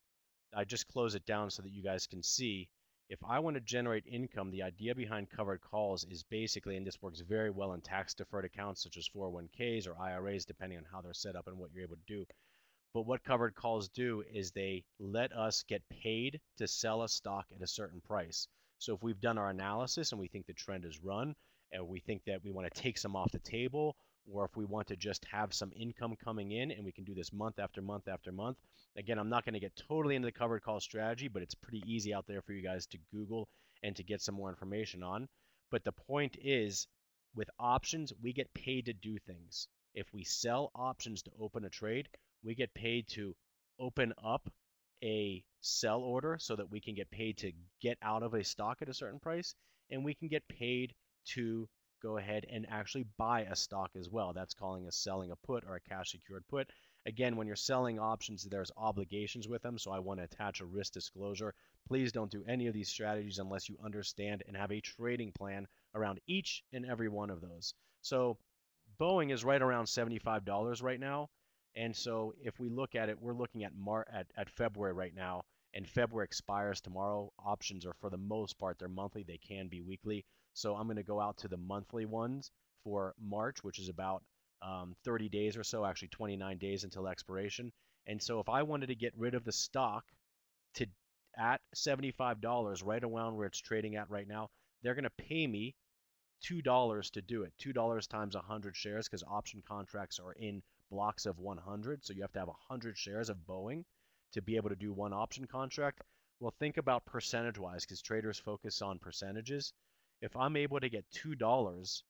I just close it down so that you guys can see. If I want to generate income, the idea behind covered calls is basically, and this works very well in tax deferred accounts such as 401ks or IRAs, depending on how they're set up and what you're able to do. But what covered calls do is they let us get paid to sell a stock at a certain price. So if we've done our analysis and we think the trend is run, and we think that we want to take some off the table, or if we want to just have some income coming in, and we can do this month after month after month. Again, I'm not going to get totally into the covered call strategy, but it's pretty easy out there for you guys to Google and to get some more information on. But the point is, with options, we get paid to do things. If we sell options to open a trade, we get paid to open up a sell order so that we can get paid to get out of a stock at a certain price, and we can get paid to go ahead and actually buy a stock as well. That's calling us selling a put or a cash secured put. Again, when you're selling options, there's obligations with them, so I want to attach a risk disclosure. Please don't do any of these strategies unless you understand and have a trading plan around each and every one of those. So Boeing is right around $75 right now. And so if we look at it, we're looking at February right now, and February expires tomorrow. Options are, for the most part, they're monthly. They can be weekly. So I'm going to go out to the monthly ones for March, which is about 30 days or so, actually 29 days until expiration. And so if I wanted to get rid of the stock to at $75, right around where it's trading at right now, they're going to pay me $2 to do it. $2 times 100 shares, because option contracts are in blocks of 100. So you have to have 100 shares of Boeing to be able to do one option contract. Well, think about percentage wise, because traders focus on percentages. If I'm able to get $2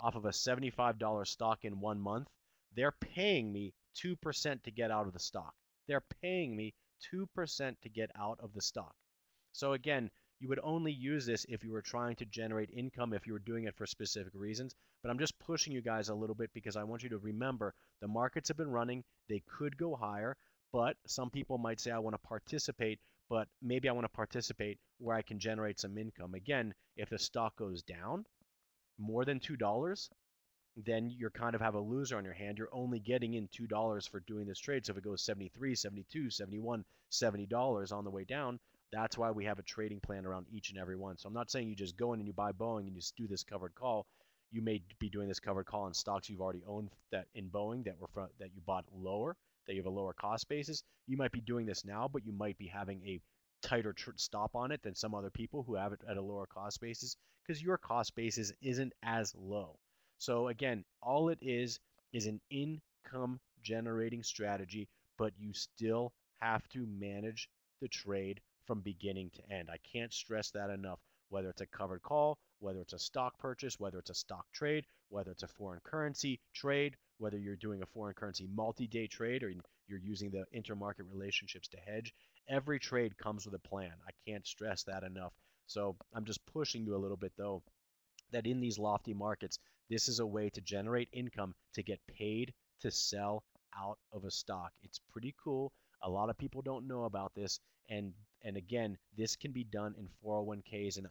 off of a $75 stock in 1 month, they're paying me 2% to get out of the stock. They're paying me 2% to get out of the stock. So again, you would only use this if you were trying to generate income, if you were doing it for specific reasons. But I'm just pushing you guys a little bit because I want you to remember the markets have been running. They could go higher, but some people might say, I want to participate, but maybe I want to participate where I can generate some income. Again, if the stock goes down more than $2, then you're kind of have a loser on your hand. You're only getting in $2 for doing this trade. So if it goes 73, 72, 71, $70 on the way down, that's why we have a trading plan around each and every one. So I'm not saying you just go in and you buy Boeing and you just do this covered call. You may be doing this covered call on stocks you've already owned that in Boeing that you bought lower, that you have a lower cost basis. You might be doing this now, but you might be having a tighter stop on it than some other people who have it at a lower cost basis, because your cost basis isn't as low. So again, all it is an income generating strategy, but you still have to manage the trade from beginning to end. I can't stress that enough. Whether it's a covered call, whether it's a stock purchase, whether it's a stock trade, whether it's a foreign currency trade, whether you're doing a foreign currency multi-day trade or you're using the intermarket relationships to hedge, every trade comes with a plan. I can't stress that enough. So I'm just pushing you a little bit though, that in these lofty markets, this is a way to generate income to get paid to sell out of a stock. It's pretty cool. A lot of people don't know about this. And again, this can be done in 401ks and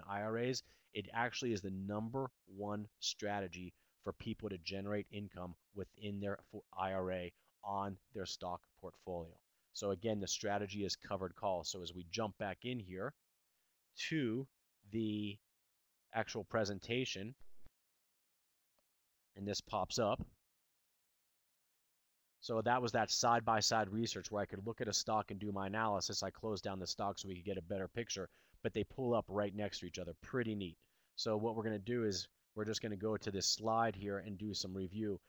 IRAs. It actually is the number one strategy for people to generate income within their IRA on their stock portfolio. So again, the strategy is covered calls. So as we jump back in here to the actual presentation, and this pops up. So that was that side-by-side research where I could look at a stock and do my analysis. I closed down the stock so we could get a better picture, but they pull up right next to each other. Pretty neat. So what we're going to do is we're just going to go to this slide here and do some review.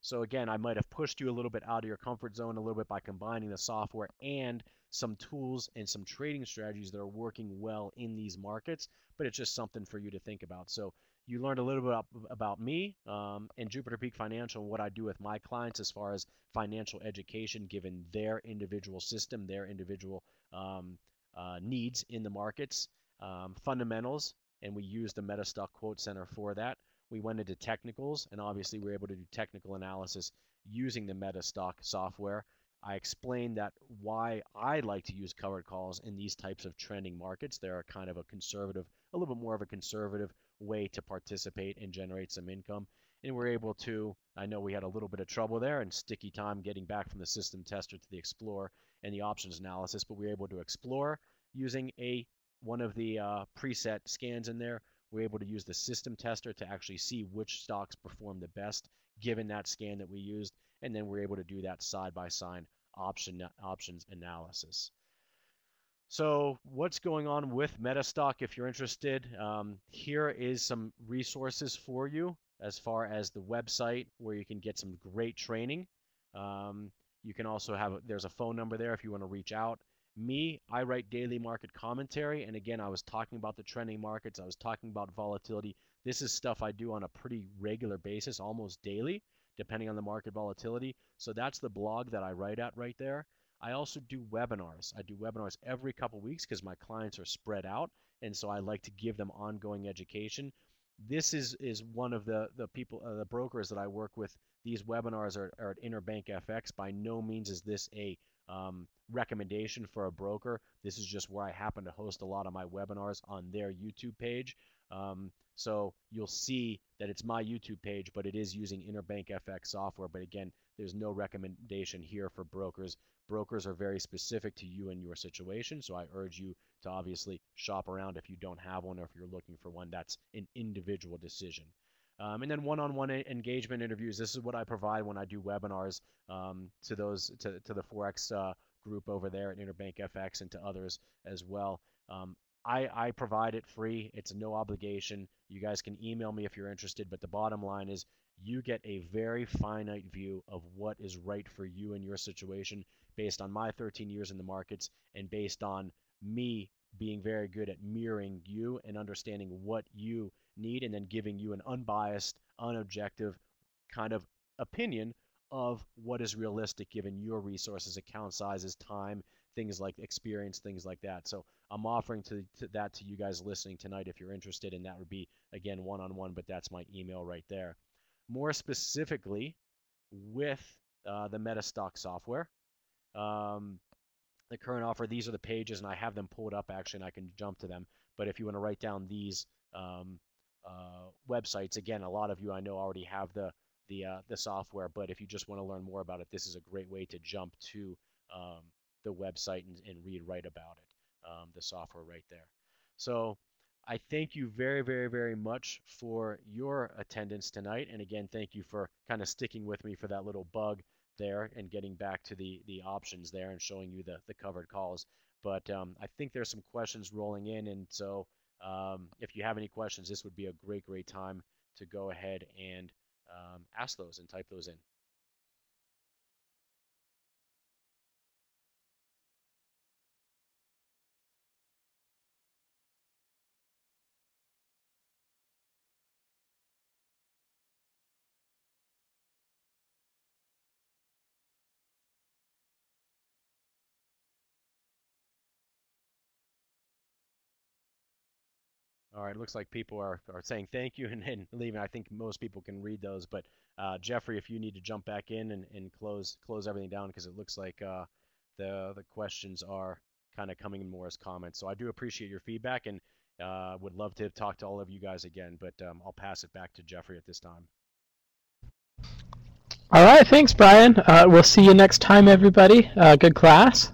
So again, I might have pushed you a little bit out of your comfort zone a little bit by combining the software and some tools and some trading strategies that are working well in these markets, but it's just something for you to think about. So you learned a little bit about me and Jupiter Peak Financial and what I do with my clients as far as financial education, given their individual system, their individual needs in the markets, fundamentals, and we use the MetaStock Quote Center for that. We went into technicals, and obviously we were able to do technical analysis using the MetaStock software. I explained that why I like to use covered calls in these types of trending markets. They're kind of a conservative, a little bit more of a conservative way to participate and generate some income. And we're able to, I know we had a little bit of trouble there and sticky time getting back from the system tester to the Explorer and the options analysis, but we were able to explore using one of the preset scans in there. We're able to use the system tester to actually see which stocks perform the best given that scan that we used, and then we're able to do that side-by-side options analysis. So what's going on with MetaStock? If you're interested, here is some resources for you as far as the website where you can get some great training. You can also there's a phone number there if you want to reach out. Me, I write daily market commentary. And again, I was talking about the trending markets. I was talking about volatility. This is stuff I do on a pretty regular basis, almost daily, depending on the market volatility. So that's the blog that I write at right there. I also do webinars. I do webinars every couple weeks because my clients are spread out. And so I like to give them ongoing education. This is one of the people, the brokers that I work with. These webinars are at Interbank FX. By no means is this a recommendation for a broker. This is just where I happen to host a lot of my webinars on their YouTube page. So you'll see that it's my YouTube page, but it is using Interbank FX software. But again, there's no recommendation here for brokers. Brokers are very specific to you and your situation. So I urge you to obviously shop around if you don't have one or if you're looking for one. That's an individual decision. And then one-on-one engagement interviews. This is what I provide when I do webinars to the Forex group over there at Interbank FX and to others as well. I provide it free. It's no obligation. You guys can email me if you're interested, but the bottom line is you get a very finite view of what is right for you and your situation based on my 13 years in the markets and based on me being very good at mirroring you and understanding what you need and then giving you an unbiased, unobjective kind of opinion of what is realistic given your resources, account sizes, time, things like experience, things like that. So I'm offering that to you guys listening tonight if you're interested, and that would be, again, one-on-one, but that's my email right there. More specifically, with the MetaStock software, the current offer, these are the pages, and I have them pulled up actually, and I can jump to them. But if you want to write down these websites, again, a lot of you I know already have the software, but if you just want to learn more about it, this is a great way to jump to the website and write about it, the software right there. So I thank you very, very, very much for your attendance tonight. And again, thank you for kind of sticking with me for that little bug there and getting back to the options there and showing you the covered calls. But I think there's some questions rolling in, and so if you have any questions, this would be a great time to go ahead and ask those and type those in. All right, looks like people are saying thank you and leaving. I think most people can read those, but Jeffrey, if you need to jump back in and close everything down, because it looks like the questions are kind of coming in more as comments. So I do appreciate your feedback and would love to talk to all of you guys again, but I'll pass it back to Jeffrey at this time. All right, thanks, Brian. We'll see you next time, everybody. Good class,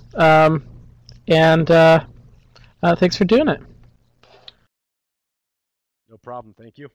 and thanks for doing it. No problem. Thank you.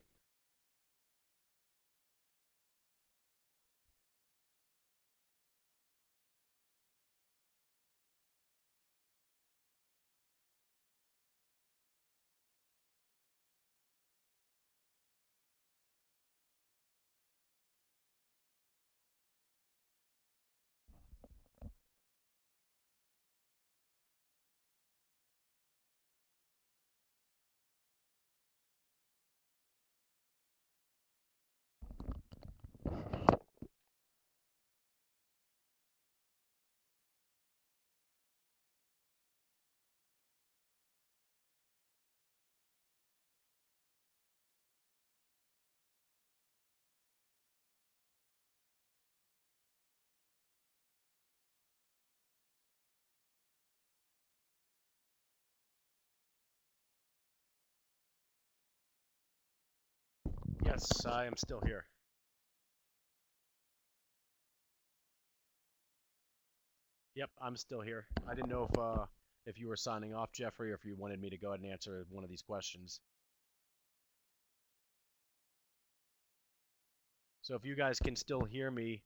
Yes, I am still here. Yep, I'm still here. I didn't know if you were signing off, Jeffrey, or if you wanted me to go ahead and answer one of these questions. So if you guys can still hear me,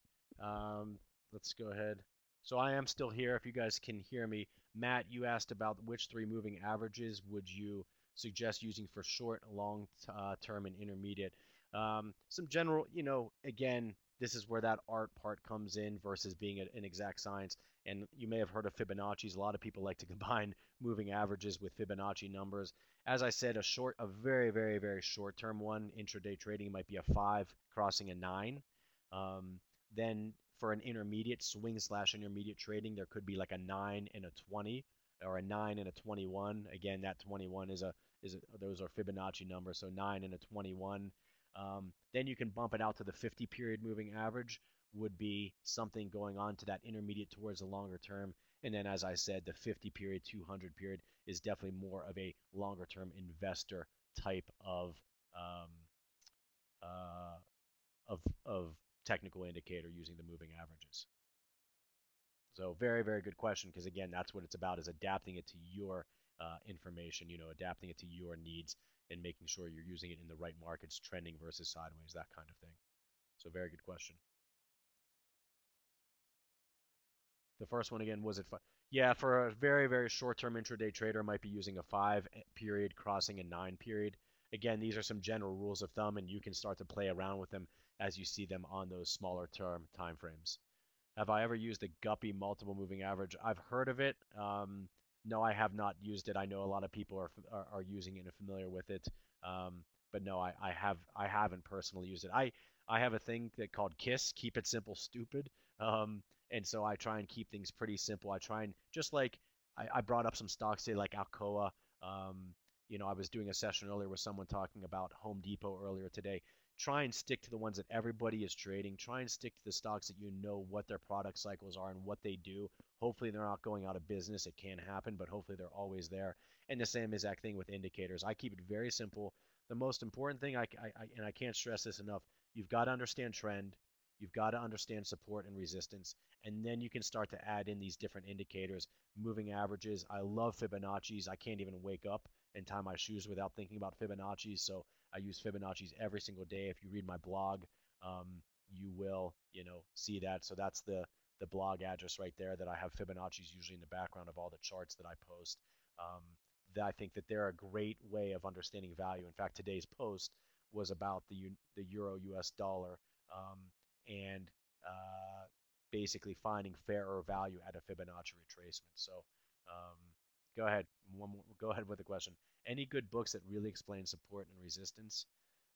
let's go ahead. So I am still here. If you guys can hear me, Matt, you asked about which three moving averages would you suggest using for short, long term, and intermediate. Some general, again, this is where that art part comes in versus being an exact science. And you may have heard of Fibonacci's. A lot of people like to combine moving averages with Fibonacci numbers. As I said, a very short term one, intraday trading might be a 5 crossing a 9. Um, then for an intermediate swing slash intermediate trading, there could be like a 9 and a 20 or a 9 and a 21. Again, that 21 those are Fibonacci numbers, so 9 and a 21. Then you can bump it out to the 50 period moving average would be something going on to that intermediate towards the longer term. And then, as I said, the 50 period, 200 period is definitely more of a longer term investor type um, uh, of technical indicator using the moving averages. So very good question, because again, that's what it's about, is adapting it to your information, adapting it to your needs and making sure you're using it in the right markets, trending versus sideways, that kind of thing. So very good question. The first one again, was it? Yeah, for a very short-term intraday trader, might be using a 5 period crossing a 9 period. Again, these are some general rules of thumb, and you can start to play around with them as you see them on those smaller term time frames. Have I ever used the Guppy multiple moving average? I've heard of it. No, I have not used it. I know a lot of people are using it and familiar with it. But no, I haven't personally used it. I have a thing that called KISS, keep it simple, stupid. And so I try and keep things pretty simple. I try and just like I brought up some stocks today like Alcoa. I was doing a session earlier with someone talking about Home Depot earlier today. Try and stick to the ones that everybody is trading. Try and stick to the stocks that you know what their product cycles are and what they do. Hopefully they're not going out of business. It can happen, but hopefully they're always there. And the same exact thing with indicators. I keep it very simple. The most important thing, and I can't stress this enough, you've got to understand trend. You've got to understand support and resistance. And then you can start to add in these different indicators, moving averages. I love Fibonacci's. I can't even wake up and tie my shoes without thinking about Fibonacci's. So I use Fibonacci's every single day. If you read my blog, you will, see that. So that's the blog address right there that I have Fibonacci's usually in the background of all the charts that I post. Um, that I think that they're a great way of understanding value. In fact, today's post was about the euro US dollar, and uh, basically finding fairer value at a Fibonacci retracement. So um, go ahead, go ahead with the question. Any good books that really explain support and resistance?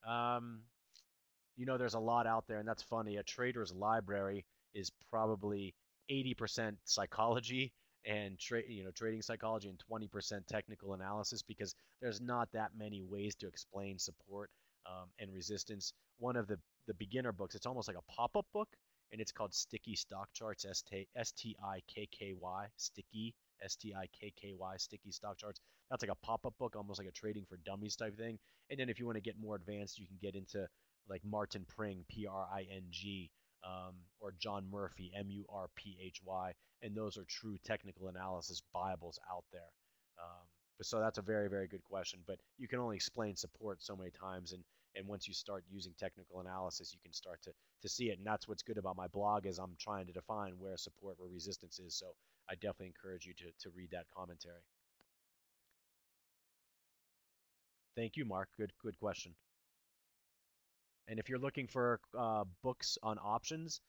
Um, there's a lot out there, and that's funny. A trader's library is probably 80% psychology and trading psychology and 20% technical analysis because there's not that many ways to explain support and resistance. One of the beginner books, it's almost like a pop-up book, and it's called Sticky Stock Charts, Stikky, Stikky, Sticky Stock Charts. That's like a pop-up book, almost like a trading for dummies type thing. And then if you want to get more advanced, you can get into like Martin Pring, Pring, or John Murphy, Murphy, and those are true technical analysis Bibles out there. So that's a very, very good question. But you can only explain support so many times, and once you start using technical analysis, you can start to see it. And that's what's good about my blog is I'm trying to define where support, where resistance is. So I definitely encourage you to read that commentary. Thank you, Mark. Good question. And if you're looking for books on options,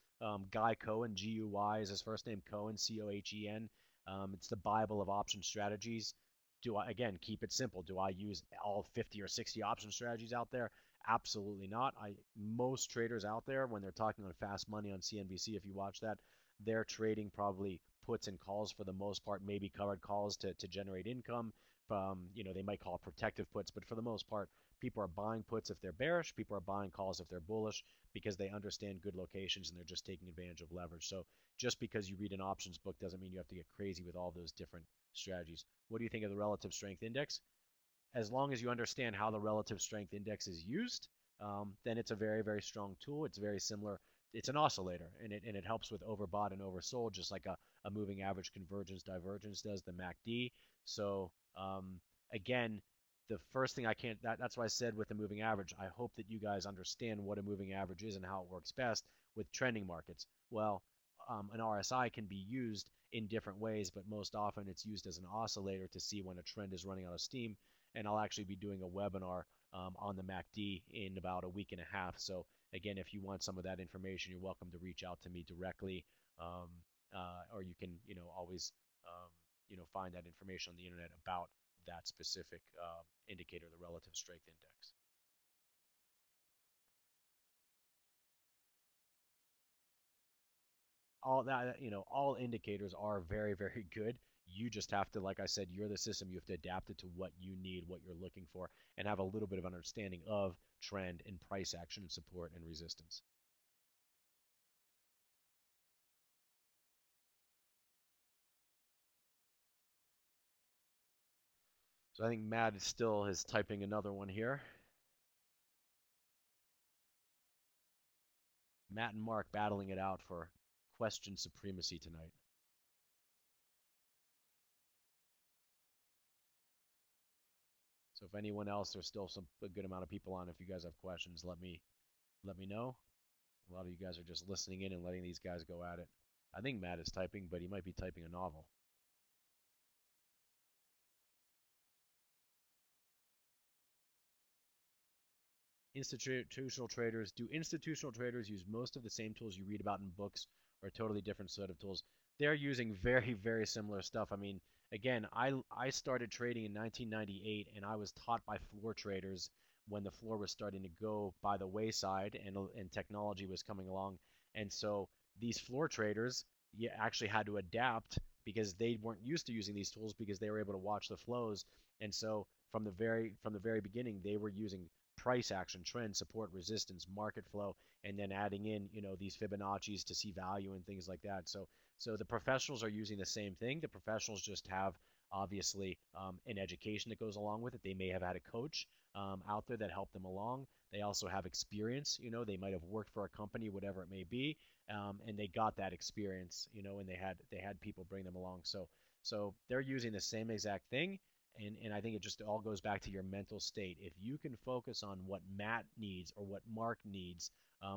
Guy Cohen, Guy is his first name, Cohen, Cohen. It's the Bible of option strategies. Do I, again, keep it simple. Do I use all 50 or 60 option strategies out there? Absolutely not. Most traders out there, when they're talking on Fast Money on CNBC, if you watch that, they're trading probably puts and calls for the most part, maybe covered calls to generate income. They might call it protective puts, but for the most part, people are buying puts if they're bearish. People are buying calls if they're bullish because they understand good locations and they're just taking advantage of leverage. So just because you read an options book doesn't mean you have to get crazy with all those different strategies. What do you think of the relative strength index? As long as you understand how the relative strength index is used, then it's a very, very strong tool. It's very similar. It's an oscillator, and it helps with overbought and oversold, just like a moving average convergence divergence does, the MACD. So again, the first thing that's why I said with the moving average, I hope that you guys understand what a moving average is and how it works best with trending markets. Well, an RSI can be used in different ways, but most often it's used as an oscillator to see when a trend is running out of steam. And I'll actually be doing a webinar on the MACD in about a week and a half. So again, if you want some of that information, you're welcome to reach out to me directly, or you can, always, find that information on the internet about that specific indicator, the relative strength index. All indicators are very, very good. You just have to, like I said, you're the system. You have to adapt it to what you need, what you're looking for, and have a little bit of understanding of trend and price action and support and resistance. So I think Matt is typing another one here. Matt and Mark battling it out for question supremacy tonight. So if anyone else, there's still a good amount of people on. If you guys have questions, let me know. A lot of you guys are just listening in and letting these guys go at it. I think Matt is typing, but he might be typing a novel. Institutional traders, do institutional traders use most of the same tools you read about in books or a totally different set of tools? They're using very, very similar stuff. I mean, again, I started trading in 1998 and I was taught by floor traders when the floor was starting to go by the wayside and technology was coming along. And so these floor traders, you actually had to adapt because they weren't used to using these tools because they were able to watch the flows. And so from the very beginning, they were using price action, trend, support, resistance, market flow, and then adding in, these Fibonacci's to see value and things like that. So the professionals are using the same thing. The professionals just have obviously an education that goes along with it. They may have had a coach out there that helped them along. They also have experience. They might have worked for a company, whatever it may be, and they got that experience. And they had people bring them along. So they're using the same exact thing. And I think it just all goes back to your mental state. If you can focus on what Matt needs or what Mark needs,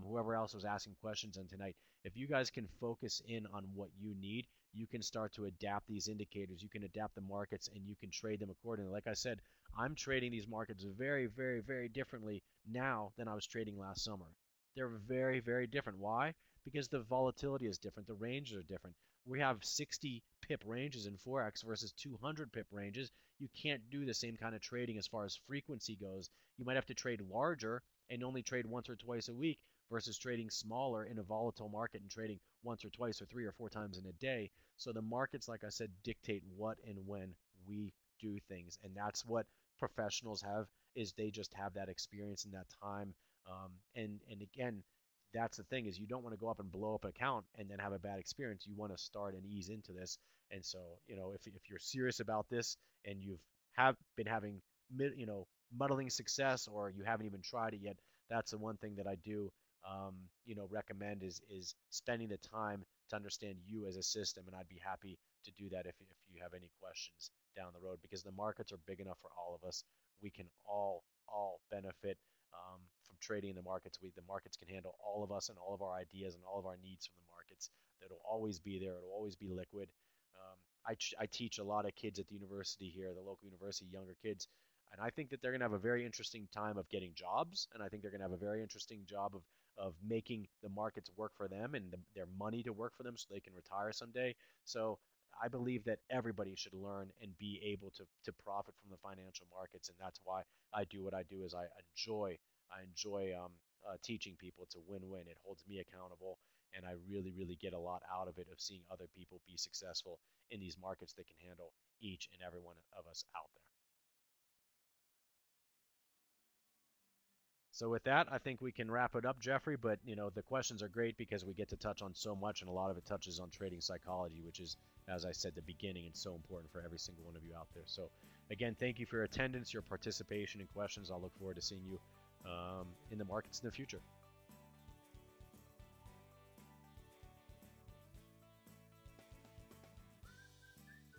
whoever else was asking questions on tonight, if you guys can focus in on what you need, you can start to adapt these indicators. You can adapt the markets and you can trade them accordingly. Like I said, I'm trading these markets very, very, very differently now than I was trading last summer. They're very, very different. Why? Because the volatility is different. The ranges are different. We have 60 pip ranges in Forex versus 200 pip ranges. You can't do the same kind of trading as far as frequency goes. You might have to trade larger and only trade once or twice a week versus trading smaller in a volatile market and trading once or twice or 3 or 4 times in a day. So the markets, like I said, dictate what and when we do things. And that's what professionals have, is they just have that experience and that time. And again, that's the thing, is you don't want to go up and blow up an account and then have a bad experience. You want to start and ease into this. And so, if you're serious about this and you've been having, muddling success, or you haven't even tried it yet, that's the one thing that I do, recommend is spending the time to understand you as a system. And I'd be happy to do that if you have any questions down the road, because the markets are big enough for all of us. We can all benefit from trading in the markets. The markets can handle all of us and all of our ideas and all of our needs from the markets. That'll always be there. It'll always be liquid. I teach a lot of kids at the university here, the local university, younger kids, and I think that they're going to have a very interesting time of getting jobs, and I think they're going to have a very interesting job of making the markets work for them and their money to work for them so they can retire someday. So I believe that everybody should learn and be able to profit from the financial markets, and that's why I do what I do. Is I enjoy teaching people. It's a win-win. It holds me accountable, and I really, really get a lot out of it, of seeing other people be successful in these markets that can handle each and every one of us out there. So with that, I think we can wrap it up, Jeffrey. But the questions are great because we get to touch on so much, and a lot of it touches on trading psychology, which is, as I said at the beginning, it's so important for every single one of you out there. So again, thank you for your attendance, your participation, and questions. I'll look forward to seeing you in the markets in the future.